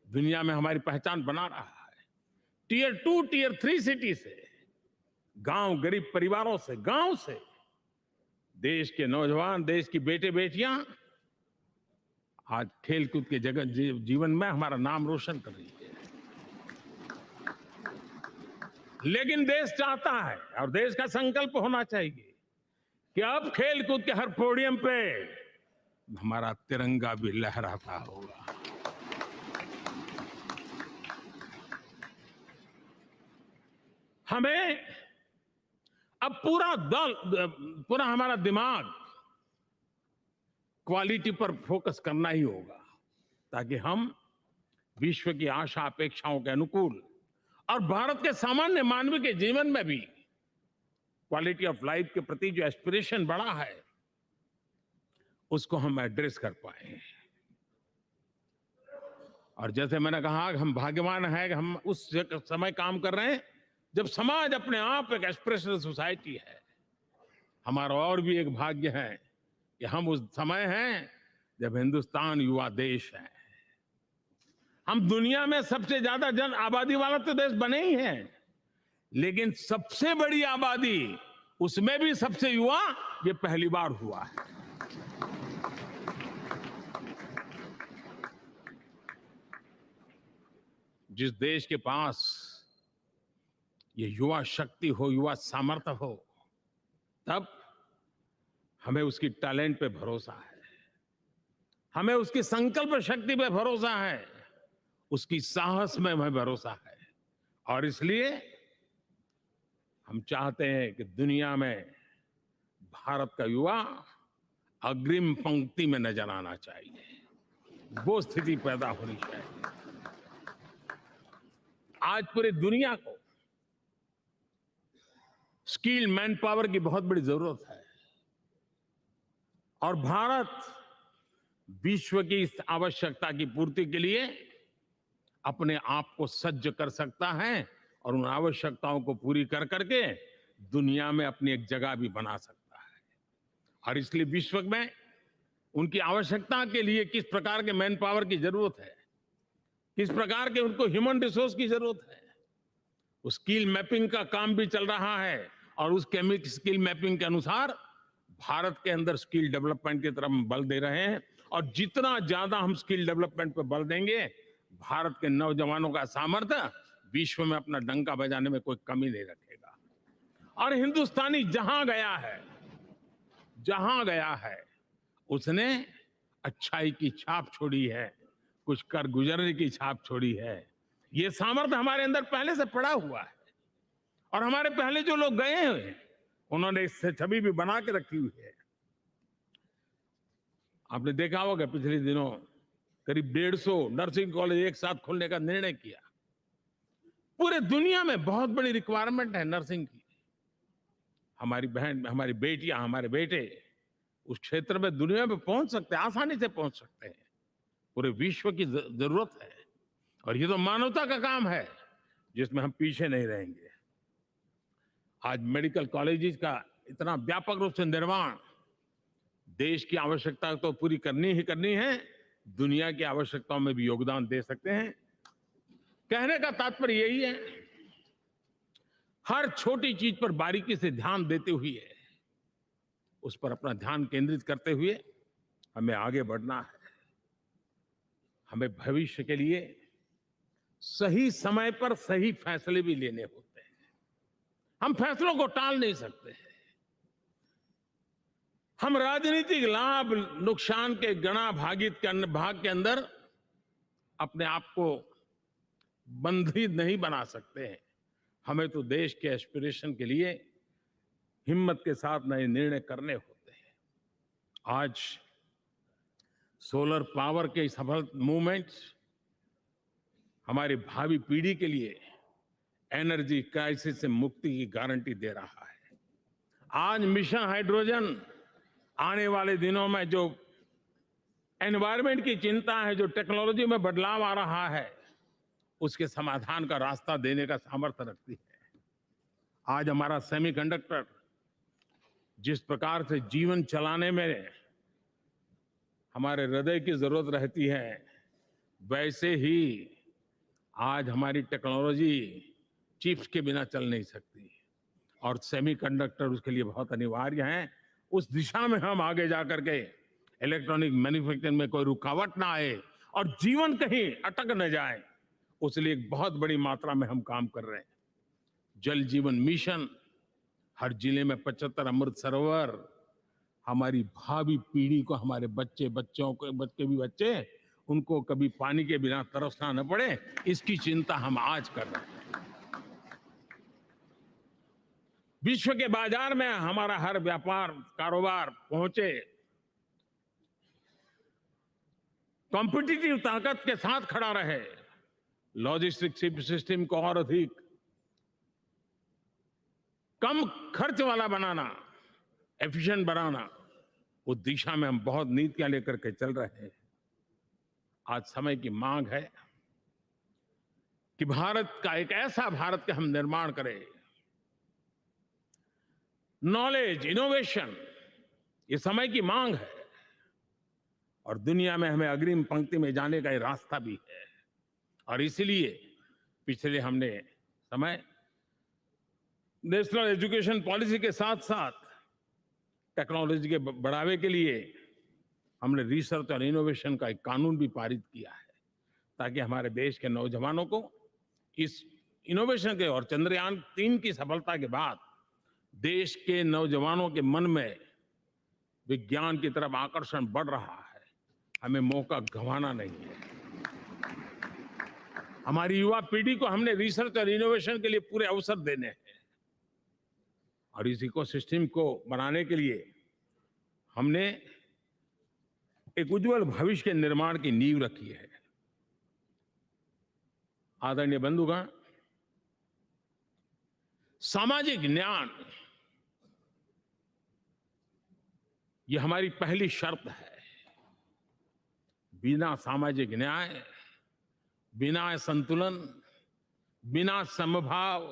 दुनिया में हमारी पहचान बना रहा है। टियर 2 टियर 3 सिटी से, गांव, गरीब परिवारों से, गांव से देश के नौजवान, देश की बेटे बेटियां आज खेलकूद के जगत जीवन में हमारा नाम रोशन कर रही है। लेकिन देश चाहता है और देश का संकल्प होना चाहिए कि अब खेलकूद के हर पोडियम पे हमारा तिरंगा भी लहराता होगा। हमें अब पूरा हमारा दिमाग क्वालिटी पर फोकस करना ही होगा, ताकि हम विश्व की आशा अपेक्षाओं के अनुकूल और भारत के सामान्य मानव के जीवन में भी क्वालिटी ऑफ लाइफ के प्रति जो एस्पिरेशन बढ़ा है, उसको हम एड्रेस कर पाए। और जैसे मैंने कहा, हम भाग्यवान हैं कि हम उस समय काम कर रहे हैं जब समाज अपने आप एक एस्पिरेशनल सोसाइटी है। हमारा और भी एक भाग्य है कि हम उस समय हैं जब हिंदुस्तान युवा देश है। हम दुनिया में सबसे ज्यादा जन आबादी वाला तो देश बने ही हैं, लेकिन सबसे बड़ी आबादी, उसमें भी सबसे युवा, ये पहली बार हुआ है। जिस देश के पास ये युवा शक्ति हो, युवा सामर्थ्य हो, तब हमें उसकी टैलेंट पे भरोसा है, हमें उसकी संकल्प शक्ति पे भरोसा है, उसकी साहस में हमें भरोसा है। और इसलिए हम चाहते हैं कि दुनिया में भारत का युवा अग्रिम पंक्ति में नजर आना चाहिए, वो स्थिति पैदा होनी चाहिए। आज पूरी दुनिया को स्किल मैन पावर की बहुत बड़ी जरूरत है। और भारत विश्व की इस आवश्यकता की पूर्ति के लिए अपने आप को सज्ज कर सकता है और उन आवश्यकताओं को पूरी कर करके दुनिया में अपनी एक जगह भी बना सकता है। और इसलिए विश्व में उनकी आवश्यकता के लिए किस प्रकार के मैन पावर की जरूरत है, किस प्रकार के उनको ह्यूमन रिसोर्स की जरूरत है, उस स्किल मैपिंग का काम भी चल रहा है। और उस स्किल मैपिंग के अनुसार भारत के अंदर स्किल डेवलपमेंट की तरफ हम बल दे रहे हैं। और जितना ज्यादा हम स्किल डेवलपमेंट पर बल देंगे, भारत के नौजवानों का सामर्थ्य विश्व में अपना डंका बजाने में कोई कमी नहीं रखेगा। और हिंदुस्तानी जहां गया है उसने अच्छाई की छाप छोड़ी है, कुछ कर गुजरने की छाप छोड़ी है। ये सामर्थ्य हमारे अंदर पहले से पड़ा हुआ है और हमारे पहले जो लोग गए हैं उन्होंने इससे छवि भी बना के रखी हुई है। आपने देखा होगा पिछले दिनों करीब 150 नर्सिंग कॉलेज एक साथ खोलने का निर्णय किया। पूरे दुनिया में बहुत बड़ी रिक्वायरमेंट है नर्सिंग की। हमारी बहन, हमारी बेटियां, हमारे बेटे उस क्षेत्र में दुनिया में पहुंच सकते हैं, आसानी से पहुंच सकते हैं। पूरे विश्व की जरूरत है और ये तो मानवता का काम है जिसमें हम पीछे नहीं रहेंगे। आज मेडिकल कॉलेजेस का इतना व्यापक रूप से निर्माण देश की आवश्यकता तो पूरी करनी ही करनी है, दुनिया की आवश्यकताओं में भी योगदान दे सकते हैं। कहने का तात्पर्य यही है, हर छोटी चीज पर बारीकी से ध्यान देते हुए, उस पर अपना ध्यान केंद्रित करते हुए हमें आगे बढ़ना है। हमें भविष्य के लिए सही समय पर सही फैसले भी लेने होते हैं। हम फैसलों को टाल नहीं सकते हैं। हम राजनीतिक लाभ नुकसान के गणा भाग के अंदर अपने आप को बंधित नहीं बना सकते हैं। हमें तो देश के एस्पिरेशन के लिए हिम्मत के साथ नए निर्णय करने होते हैं। आज सोलर पावर के सफल मूवमेंट्स हमारी भावी पीढ़ी के लिए एनर्जी क्राइसिस से मुक्ति की गारंटी दे रहा है। आज मिशन हाइड्रोजन आने वाले दिनों में जो एनवायरमेंट की चिंता है, जो टेक्नोलॉजी में बदलाव आ रहा है, उसके समाधान का रास्ता देने का सामर्थ्य रखती है। आज हमारा सेमीकंडक्टर जिस प्रकार से जीवन चलाने में हमारे हृदय की जरूरत रहती है, वैसे ही आज हमारी टेक्नोलॉजी चिप्स के बिना चल नहीं सकती और सेमीकंडक्टर उसके लिए बहुत अनिवार्य है। उस दिशा में हम आगे जाकर के इलेक्ट्रॉनिक मैन्युफैक्चरिंग में कोई रुकावट ना आए और जीवन कहीं अटक न जाए, उसलिए एक बहुत बड़ी मात्रा में हम काम कर रहे हैं। जल जीवन मिशन, हर जिले में 75 अमृत सरोवर, हमारी भावी पीढ़ी को, हमारे बच्चे उनको कभी पानी के बिना तरसना न पड़े, इसकी चिंता हम आज कर रहे हैं। विश्व के बाजार में हमारा हर व्यापार कारोबार पहुंचे, कॉम्पिटिटिव ताकत के साथ खड़ा रहे, लॉजिस्टिक सिस्टम को और अधिक कम खर्च वाला बनाना, एफिशिएंट बनाना, उस दिशा में हम बहुत नीतियां लेकर के चल रहे हैं। आज समय की मांग है कि भारत का एक ऐसा भारत का हम निर्माण करें। नॉलेज, इनोवेशन, ये समय की मांग है और दुनिया में हमें अग्रिम पंक्ति में जाने का ये रास्ता भी है। और इसलिए पिछले हमने समय नेशनल एजुकेशन पॉलिसी के साथ साथ टेक्नोलॉजी के बढ़ावे के लिए हमने रिसर्च और इनोवेशन का एक कानून भी पारित किया है, ताकि हमारे देश के नौजवानों को इस इनोवेशन के और चंद्रयान 3 की सफलता के बाद देश के नौजवानों के मन में विज्ञान की तरफ आकर्षण बढ़ रहा है। हमें मौका गंवाना नहीं है। हमारी युवा पीढ़ी को हमने रिसर्च और इनोवेशन के लिए पूरे अवसर देने हैं और इस इकोसिस्टम को बनाने के लिए हमने एक उज्जवल भविष्य के निर्माण की नींव रखी है। आदरणीय बंधुगण, सामाजिक न्याय ये हमारी पहली शर्त है। बिना सामाजिक न्याय, बिना संतुलन, बिना समभाव,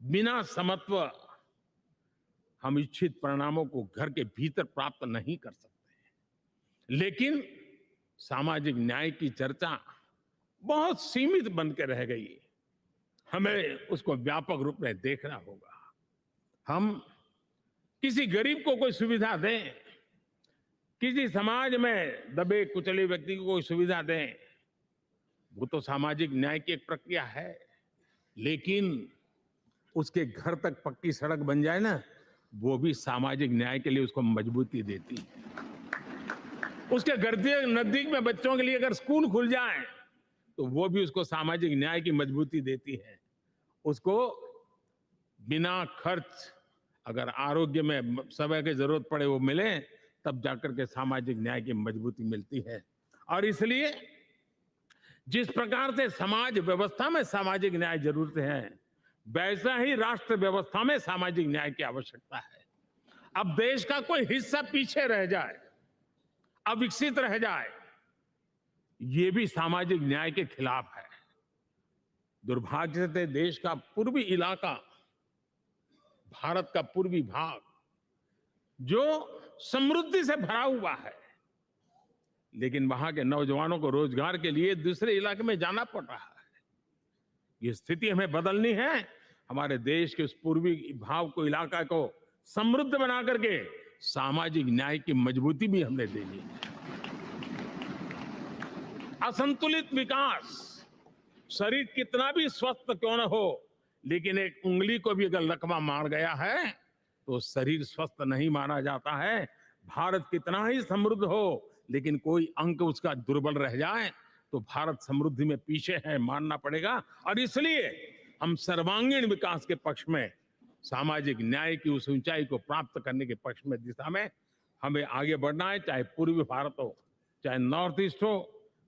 बिना समत्व हम इच्छित परिणामों को घर के भीतर प्राप्त नहीं कर सकते। लेकिन सामाजिक न्याय की चर्चा बहुत सीमित बन के रह गई। हमें उसको व्यापक रूप में देखना होगा। हम किसी गरीब को कोई सुविधा दें, किसी समाज में दबे कुचले व्यक्ति को कोई सुविधा दें, वो तो सामाजिक न्याय की एक प्रक्रिया है। लेकिन उसके घर तक पक्की सड़क बन जाए ना, वो भी सामाजिक न्याय के लिए उसको मजबूती देती है। उसके घर के नजदीक में बच्चों के लिए अगर स्कूल खुल जाए तो वो भी उसको सामाजिक न्याय की मजबूती देती है। उसको बिना खर्च अगर आरोग्य में समय की जरूरत पड़े वो मिले, तब जाकर के सामाजिक न्याय की मजबूती मिलती है। और इसलिए जिस प्रकार से समाज व्यवस्था में सामाजिक न्याय जरूरत है, वैसा ही राष्ट्र व्यवस्था में सामाजिक न्याय की आवश्यकता है। अब देश का कोई हिस्सा पीछे रह जाए, अविकसित रह जाए, ये भी सामाजिक न्याय के खिलाफ है। दुर्भाग्य से देश का पूर्वी इलाका, भारत का पूर्वी भाग जो समृद्धि से भरा हुआ है, लेकिन वहां के नौजवानों को रोजगार के लिए दूसरे इलाके में जाना पड़ रहा है। ये स्थिति हमें बदलनी है। हमारे देश के उस पूर्वी भाग को, इलाका को समृद्ध बना करके सामाजिक न्याय की मजबूती भी हमने देनी है। असंतुलित विकास, शरीर कितना भी स्वस्थ क्यों न हो, लेकिन एक उंगली को भी अगर लकवा मार गया है तो शरीर स्वस्थ नहीं माना जाता है। भारत कितना ही समृद्ध हो, लेकिन कोई अंग उसका दुर्बल रह जाए तो भारत समृद्धि में पीछे है, मानना पड़ेगा। और इसलिए हम सर्वांगीण विकास के पक्ष में, सामाजिक न्याय की उस ऊंचाई को प्राप्त करने के पक्ष में, दिशा में हमें आगे बढ़ना है। चाहे पूर्वी भारत हो, चाहे नॉर्थ ईस्ट हो,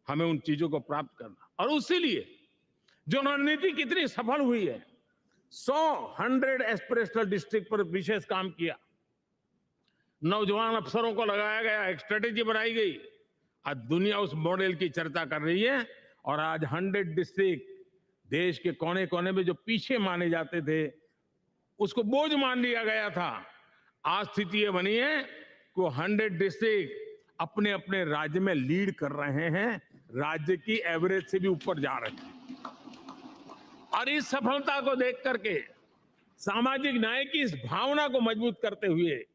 हमें उन चीजों को प्राप्त करना। और उसीलिए जो रणनीति कितनी सफल हुई है, 100 एस्पिरेशनल डिस्ट्रिक्ट पर विशेष काम किया, नौजवान अफसरों को लगाया गया, एक स्ट्रेटेजी बनाई गई। आज दुनिया उस मॉडल की चर्चा कर रही है। और आज 100 डिस्ट्रिक्ट, देश के कोने कोने में जो पीछे माने जाते थे, उसको बोझ मान लिया गया था। आज स्थिति ये बनी है कि 100 डिस्ट्रिक्ट अपने अपने राज्य में लीड कर रहे हैं, राज्य की एवरेज से भी ऊपर जा रहे हैं। और इस सफलता को देख करके, सामाजिक न्याय की इस भावना को मजबूत करते हुए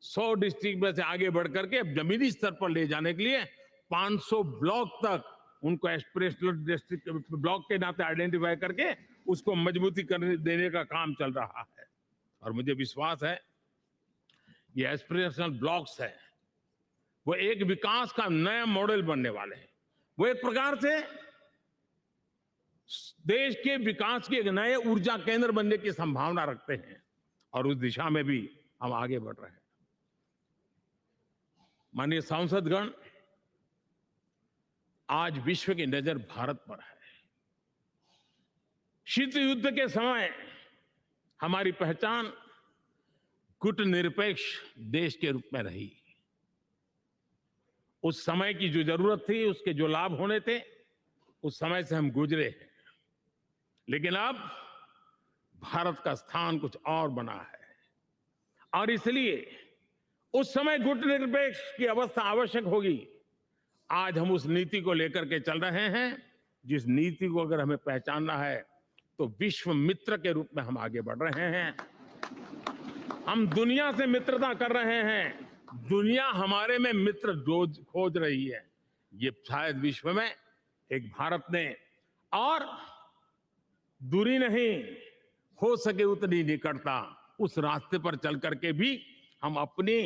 100 डिस्ट्रिक्ट में से आगे बढ़ करके अब जमीनी स्तर पर ले जाने के लिए 500 ब्लॉक तक उनको एस्पिरेशनल डिस्ट्रिक्ट ब्लॉक के नाते आइडेंटिफाई करके उसको मजबूती करने देने का काम चल रहा है। और मुझे विश्वास है ये एस्पिरेशनल ब्लॉक्स है, वो एक विकास का नया मॉडल बनने वाले हैं। वो एक प्रकार से देश के विकास के एक नए ऊर्जा केंद्र बनने की संभावना रखते हैं। और उस दिशा में भी हम आगे बढ़ रहे हैं। माननीय सांसदगण, आज विश्व की नजर भारत पर है। शीत युद्ध के समय हमारी पहचान गुटनिरपेक्ष देश के रूप में रही। उस समय की जो जरूरत थी, उसके जो लाभ होने थे, उस समय से हम गुजरे हैं। लेकिन अब भारत का स्थान कुछ और बना है। और इसलिए उस समय गुटनिरपेक्ष की अवस्था आवश्यक होगी। आज हम उस नीति को लेकर के चल रहे हैं, जिस नीति को अगर हमें पहचानना है तो विश्व मित्र के रूप में हम आगे बढ़ रहे हैं। हम दुनिया से मित्रता कर रहे हैं, दुनिया हमारे में मित्र खोज रही है। ये शायद विश्व में एक भारत ने, और दूरी नहीं, हो सके उतनी निकटता, उस रास्ते पर चल करके भी हम अपने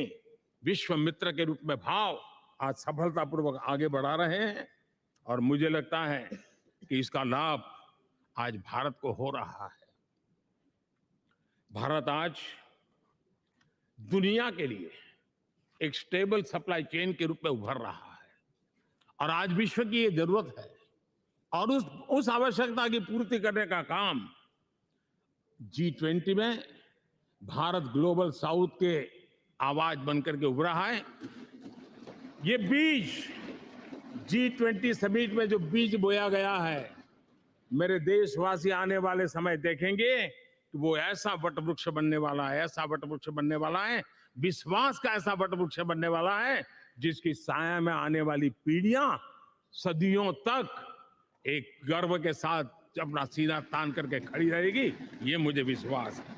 विश्व मित्र के रूप में भाव आज सफलतापूर्वक आगे बढ़ा रहे हैं। और मुझे लगता है कि इसका लाभ आज भारत को हो रहा है। भारत आज दुनिया के लिए एक स्टेबल सप्लाई चेन के रूप में उभर रहा है। और आज विश्व की ये जरूरत है। और उस आवश्यकता की पूर्ति करने का काम G20 में भारत ग्लोबल साउथ के आवाज बनकर के उभरा है। ये बीज G20 समिट में जो बीज बोया गया है, मेरे देशवासी आने वाले समय देखेंगे कि वो ऐसा वटवृक्ष बनने वाला है, ऐसा वटवृक्ष बनने वाला है, विश्वास का ऐसा वटवृक्ष बनने वाला है जिसकी साया में आने वाली पीढ़ियां सदियों तक एक गर्व के साथ अपना सीना तान करके खड़ी रहेगी। ये मुझे विश्वास है।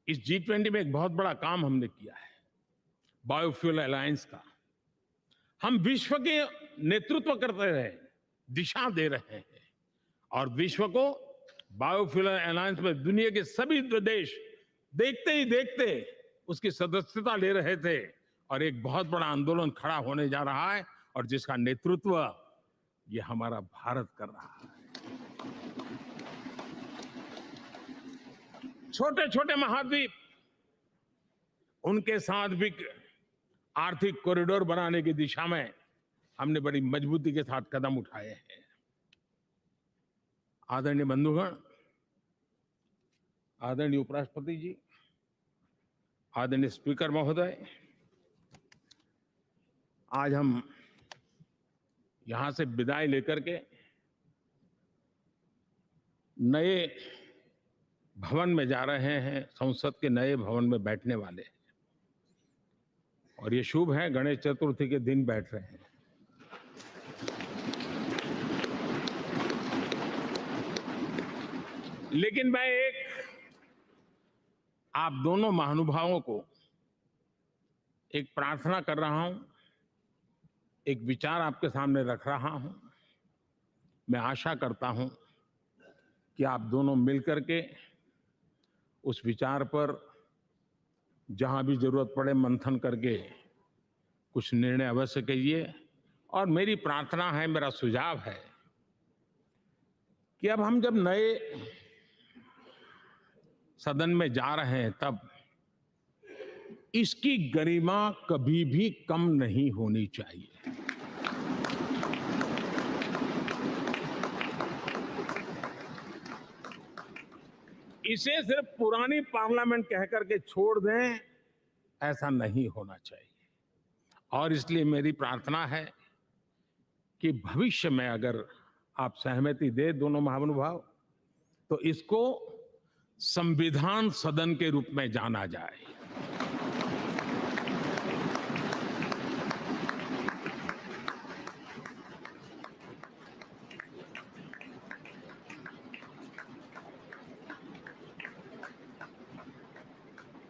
इस G20 में एक बहुत बड़ा काम हमने किया है, बायोफ्यूल अलायंस का। हम विश्व के नेतृत्व करते रहे, दिशा दे रहे हैं, और विश्व को बायोफ्यूल अलायंस में दुनिया के सभी देश देखते ही देखते उसकी सदस्यता ले रहे थे, और एक बहुत बड़ा आंदोलन खड़ा होने जा रहा है, और जिसका नेतृत्व ये हमारा भारत कर रहा है। छोटे छोटे महाद्वीप, उनके साथ भी आर्थिक कॉरिडोर बनाने की दिशा में हमने बड़ी मजबूती के साथ कदम उठाए हैं। आदरणीय बंधुगण, आदरणीय उपराष्ट्रपति जी, आदरणीय स्पीकर महोदय, आज हम यहां से विदाई लेकर के नए भवन में जा रहे हैं, संसद के नए भवन में बैठने वाले हैं, और ये शुभ है, गणेश चतुर्थी के दिन बैठ रहे हैं। लेकिन मैं आप दोनों महानुभावों को एक प्रार्थना कर रहा हूं, एक विचार आपके सामने रख रहा हूं। मैं आशा करता हूं कि आप दोनों मिलकर के उस विचार पर जहां भी जरूरत पड़े मंथन करके कुछ निर्णय अवश्य कीजिए। और मेरी प्रार्थना है, मेरा सुझाव है कि अब हम जब नए सदन में जा रहे हैं, तब इसकी गरिमा कभी भी कम नहीं होनी चाहिए। इसे सिर्फ पुरानी पार्लियामेंट कहकर के छोड़ दें, ऐसा नहीं होना चाहिए। और इसलिए मेरी प्रार्थना है कि भविष्य में अगर आप सहमति दे दोनों महानुभाव, तो इसको संविधान सदन के रूप में जाना जाए।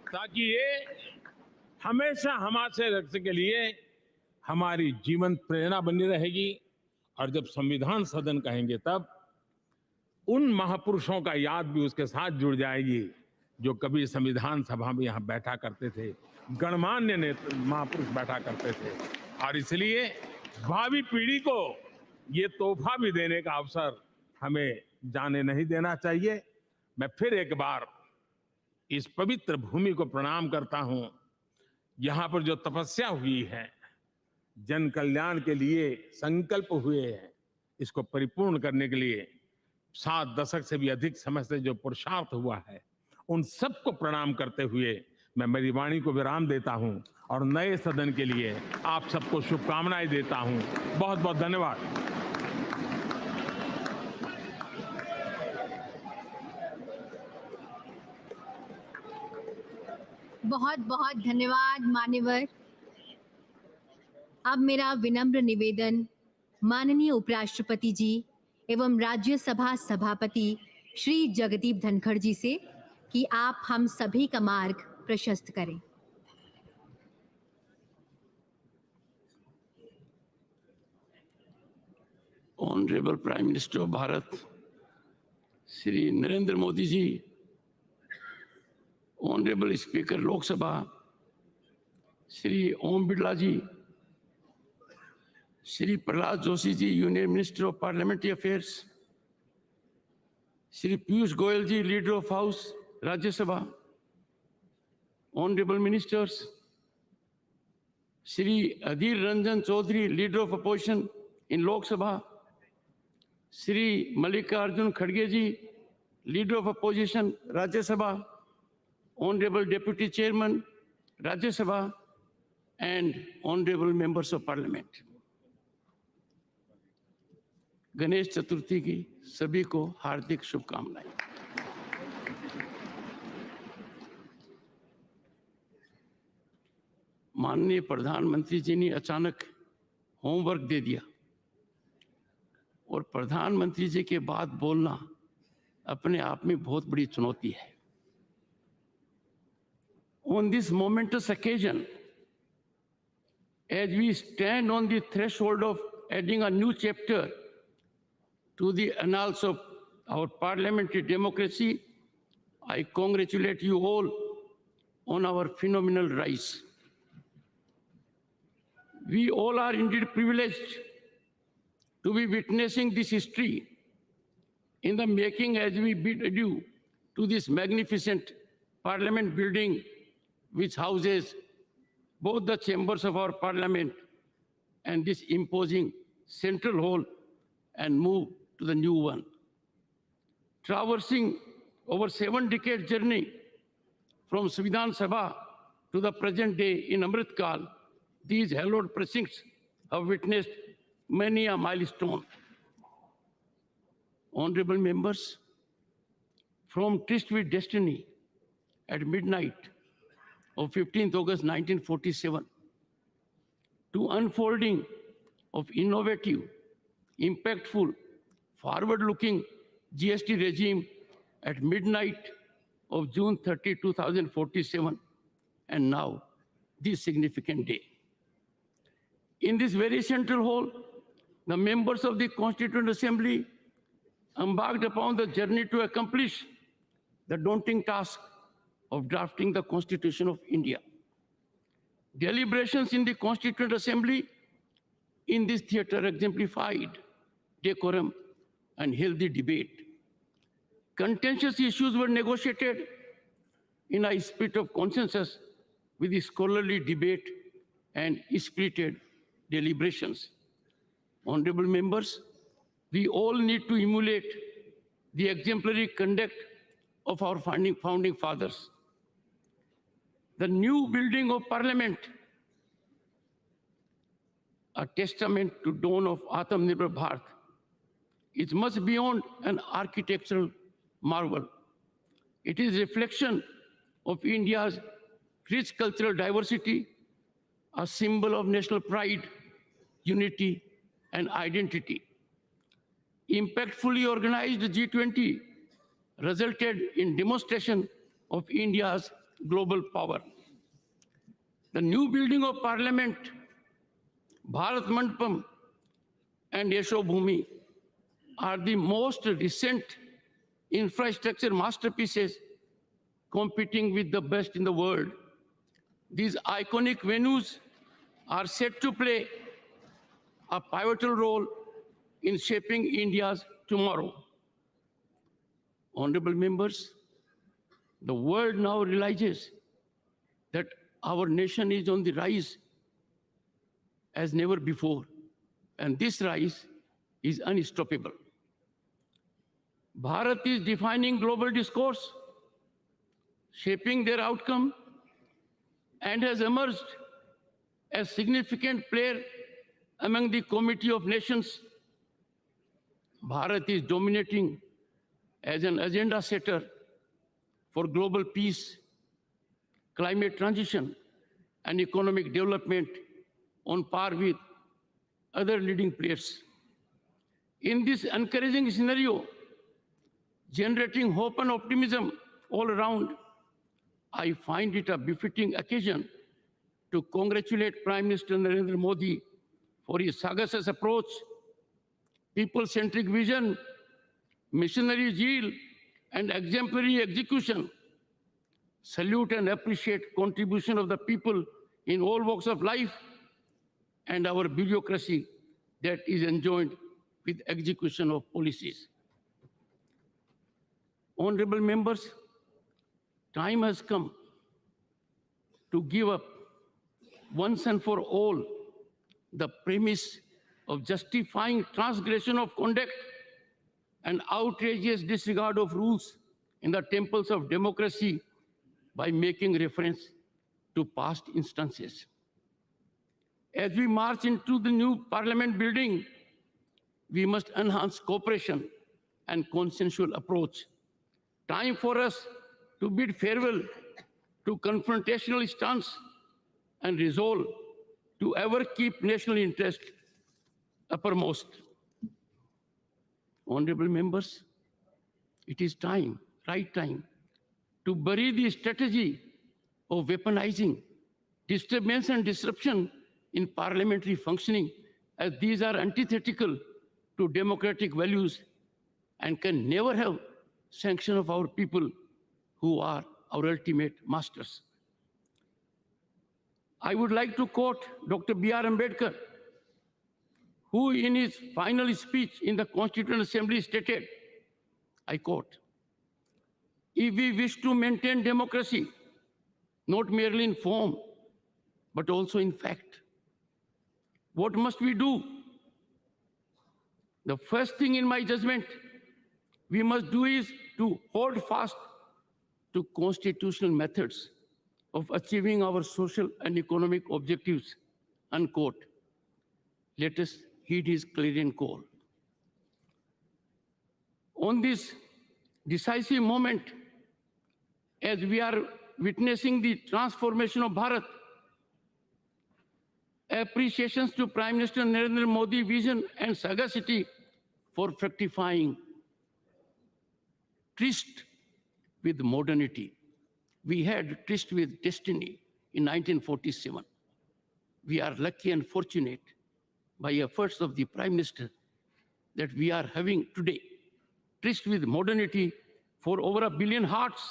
ताकि ये हमेशा हमारे रक्षा के लिए हमारी जीवन प्रेरणा बनी रहेगी। और जब संविधान सदन कहेंगे, तब उन महापुरुषों का याद भी उसके साथ जुड़ जाएगी जो कभी संविधान सभा में यहाँ बैठा करते थे, गणमान्य महापुरुष बैठा करते थे। और इसलिए भावी पीढ़ी को ये तोहफा भी देने का अवसर हमें जाने नहीं देना चाहिए। मैं फिर एक बार इस पवित्र भूमि को प्रणाम करता हूं। यहाँ पर जो तपस्या हुई है, जन कल्याण के लिए संकल्प हुए हैं, इसको परिपूर्ण करने के लिए 7 दशक से भी अधिक समय से जो पुरुषार्थ हुआ है, उन सबको प्रणाम करते हुए मैं मेरी वाणी को विराम देता हूं और नए सदन के लिए आप सबको शुभकामनाएं देता हूं। बहुत बहुत धन्यवाद। बहुत बहुत धन्यवाद मान्यवर। अब मेरा विनम्र निवेदन माननीय उपराष्ट्रपति जी एवं राज्यसभा सभापति श्री जगदीप धनखड़ जी से कि आप हम सभी का मार्ग प्रशस्त करें। Honourable prime minister of Bharat Shri Narendra Modi ji, honourable speaker Lok Sabha Shri Om Birla ji, Shri Prahlad Joshi ji, union minister of parliamentary affairs, Shri Piyush Goyal ji, leader of house Rajya Sabha, honourable ministers, Shri Adhir Ranjan Chowdhury, leader of opposition in Lok Sabha, Shri Mallikarjun खड़गे ji, Leader of Opposition, Rajya Sabha, Honorable Deputy Chairman, Rajya Sabha, and Honorable Members of Parliament. Ganesh Chaturthi की सभी को हार्दिक शुभकामनाएं। माननीय प्रधानमंत्री जी ने अचानक homework दे दिया और प्रधानमंत्री जी के बाद बोलना अपने आप में बहुत बड़ी चुनौती है। On this momentous occasion, as we stand on the threshold of adding a new chapter to the annals of our parliamentary democracy, I congratulate you all on our phenomenal rise. We all are indeed privileged to be witnessing this history in the making as we bid adieu to this magnificent parliament building which houses both the chambers of our parliament and this imposing central hall and move to the new one. Traversing over 7-decade journey from Svidhan Sabha to the present day in Amrit Kal, these hallowed precincts have witnessed many a milestone. Honorable members, from tryst with destiny at midnight of 15th August 1947 to unfolding of innovative, impactful, forward-looking GST regime at midnight of June 30, 2047, and now this significant day. In this very central hall, the members of the Constituent Assembly embarked upon the journey to accomplish the daunting task of drafting the Constitution of India. Deliberations in the Constituent Assembly in this theatre exemplified decorum and healthy debate. Contentious issues were negotiated in a spirit of consensus with scholarly debate and spirited deliberations. Honorable members, we all need to emulate the exemplary conduct of our founding fathers. The new building of Parliament, a testament to dawn of Atmanirbhar Bharat, is much beyond an architectural marvel. It is a reflection of India's rich cultural diversity, a symbol of national pride, unity, and identity. Impactfully organized G20 resulted in demonstration of India's global power. The new building of Parliament, Bharat Mandapam, and Yasho Bhumi are the most recent infrastructure masterpieces competing with the best in the world. These iconic venues are set to play a pivotal role in shaping India's tomorrow. Honorable members, the world now realizes that our nation is on the rise as never before, and this rise is unstoppable. Bharat is defining global discourse, shaping their outcome, and has emerged as significant player among the Committee of Nations. Bharat is dominating as an agenda setter for global peace, climate transition, and economic development on par with other leading players. In this encouraging scenario, generating hope and optimism all around, I find it a befitting occasion to congratulate Prime Minister Narendra Modi for his sagacious approach, people-centric vision, missionary zeal, and exemplary execution. Salute and appreciate contribution of the people in all walks of life and our bureaucracy that is enjoined with execution of policies. Honorable members, time has come to give up once and for all the premise of justifying transgression of conduct an outrageous disregard of rules in the temples of democracy by making reference to past instances. As we march into the new parliament building, we must enhance cooperation and consensual approach. Time for us to bid farewell to confrontational stance and resolve to ever keep national interest uppermost. Honorable members, it is time, right time, to bury the strategy of weaponizing disturbance and disruption in parliamentary functioning, as these are antithetical to democratic values and can never have sanction of our people who are our ultimate masters. I would like to quote Dr. B.R. Ambedkar, who in his final speech in the Constituent Assembly stated, I quote, "If we wish to maintain democracy, not merely in form, but also in fact, what must we do? The first thing in my judgment we must do is to hold fast to constitutional methods of achieving our social and economic objectives," unquote. Let us heed his clarion call. On this decisive moment, as we are witnessing the transformation of Bharat, appreciations to Prime Minister Narendra Modi's vision and sagacity for fructifying tryst with modernity. We had tryst with destiny in 1947. We are lucky and fortunate by efforts of the Prime Minister that we are having today tryst with modernity for over 1 billion hearts.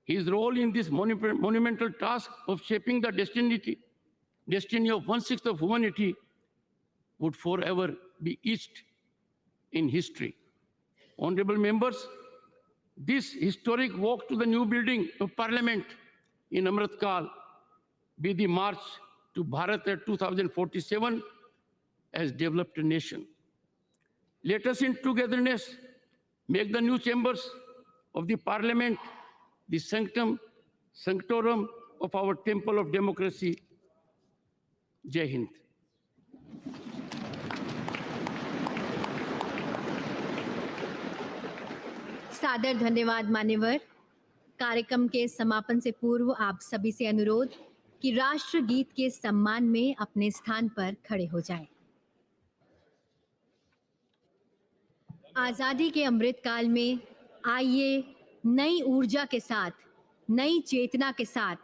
His role in this monumental task of shaping the destiny of 1/6 of humanity would forever be etched in history. Honorable members, this historic walk to the new building of Parliament in Amrit Kal be the march to Bharat at 2047 as developed a nation. Let us in togetherness make the new chambers of the Parliament the sanctum sanctorum of our temple of democracy. Jai Hind. सादर धन्यवाद मान्यवर। कार्यक्रम के समापन से पूर्व आप सभी से अनुरोध कि राष्ट्रगीत के सम्मान में अपने स्थान पर खड़े हो जाएं। आजादी के अमृत काल में आइए नई ऊर्जा के साथ, नई चेतना के साथ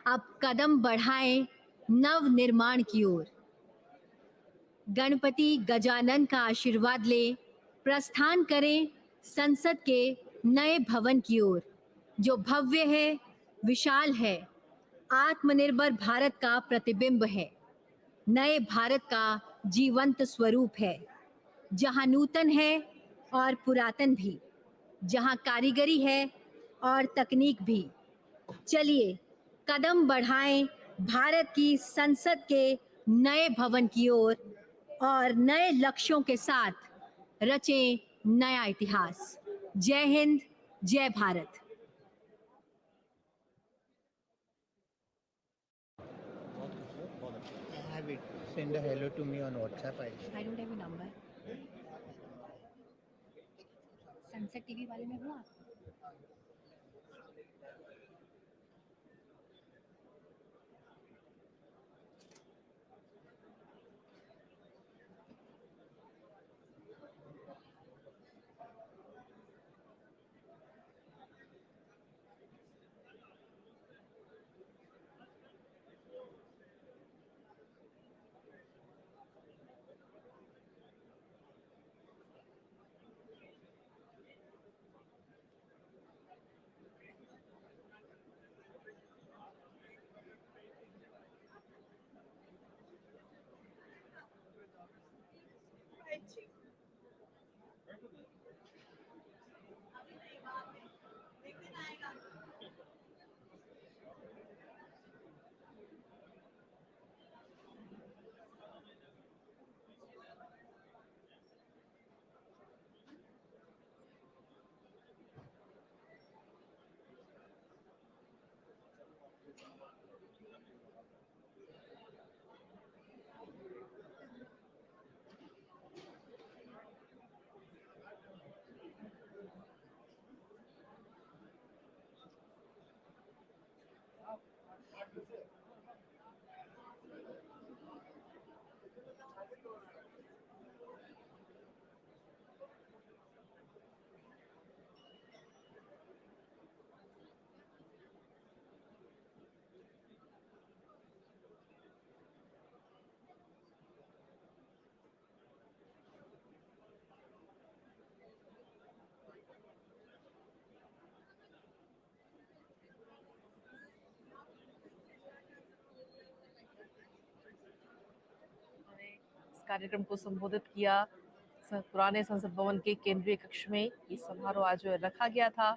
अब कदम बढ़ाएं नव निर्माण की ओर। गणपति गजानन का आशीर्वाद ले प्रस्थान करें संसद के नए भवन की ओर, जो भव्य है, विशाल है, आत्मनिर्भर भारत का प्रतिबिंब है, नए भारत का जीवंत स्वरूप है, जहां नूतन है और पुरातन भी, जहां कारीगरी है और तकनीक भी। चलिए कदम बढ़ाएं भारत की संसद के नए भवन की ओर और नए लक्ष्यों के साथ रचें नया इतिहास। जय हिंद, जय Bharat. Have it. Send a hello to me on WhatsApp. I don't have a number. Sunset TV वाले में हुआ? कार्यक्रम को संबोधित किया। पुराने संसद भवन के केंद्रीय कक्ष में ये समारोह आज रखा गया था।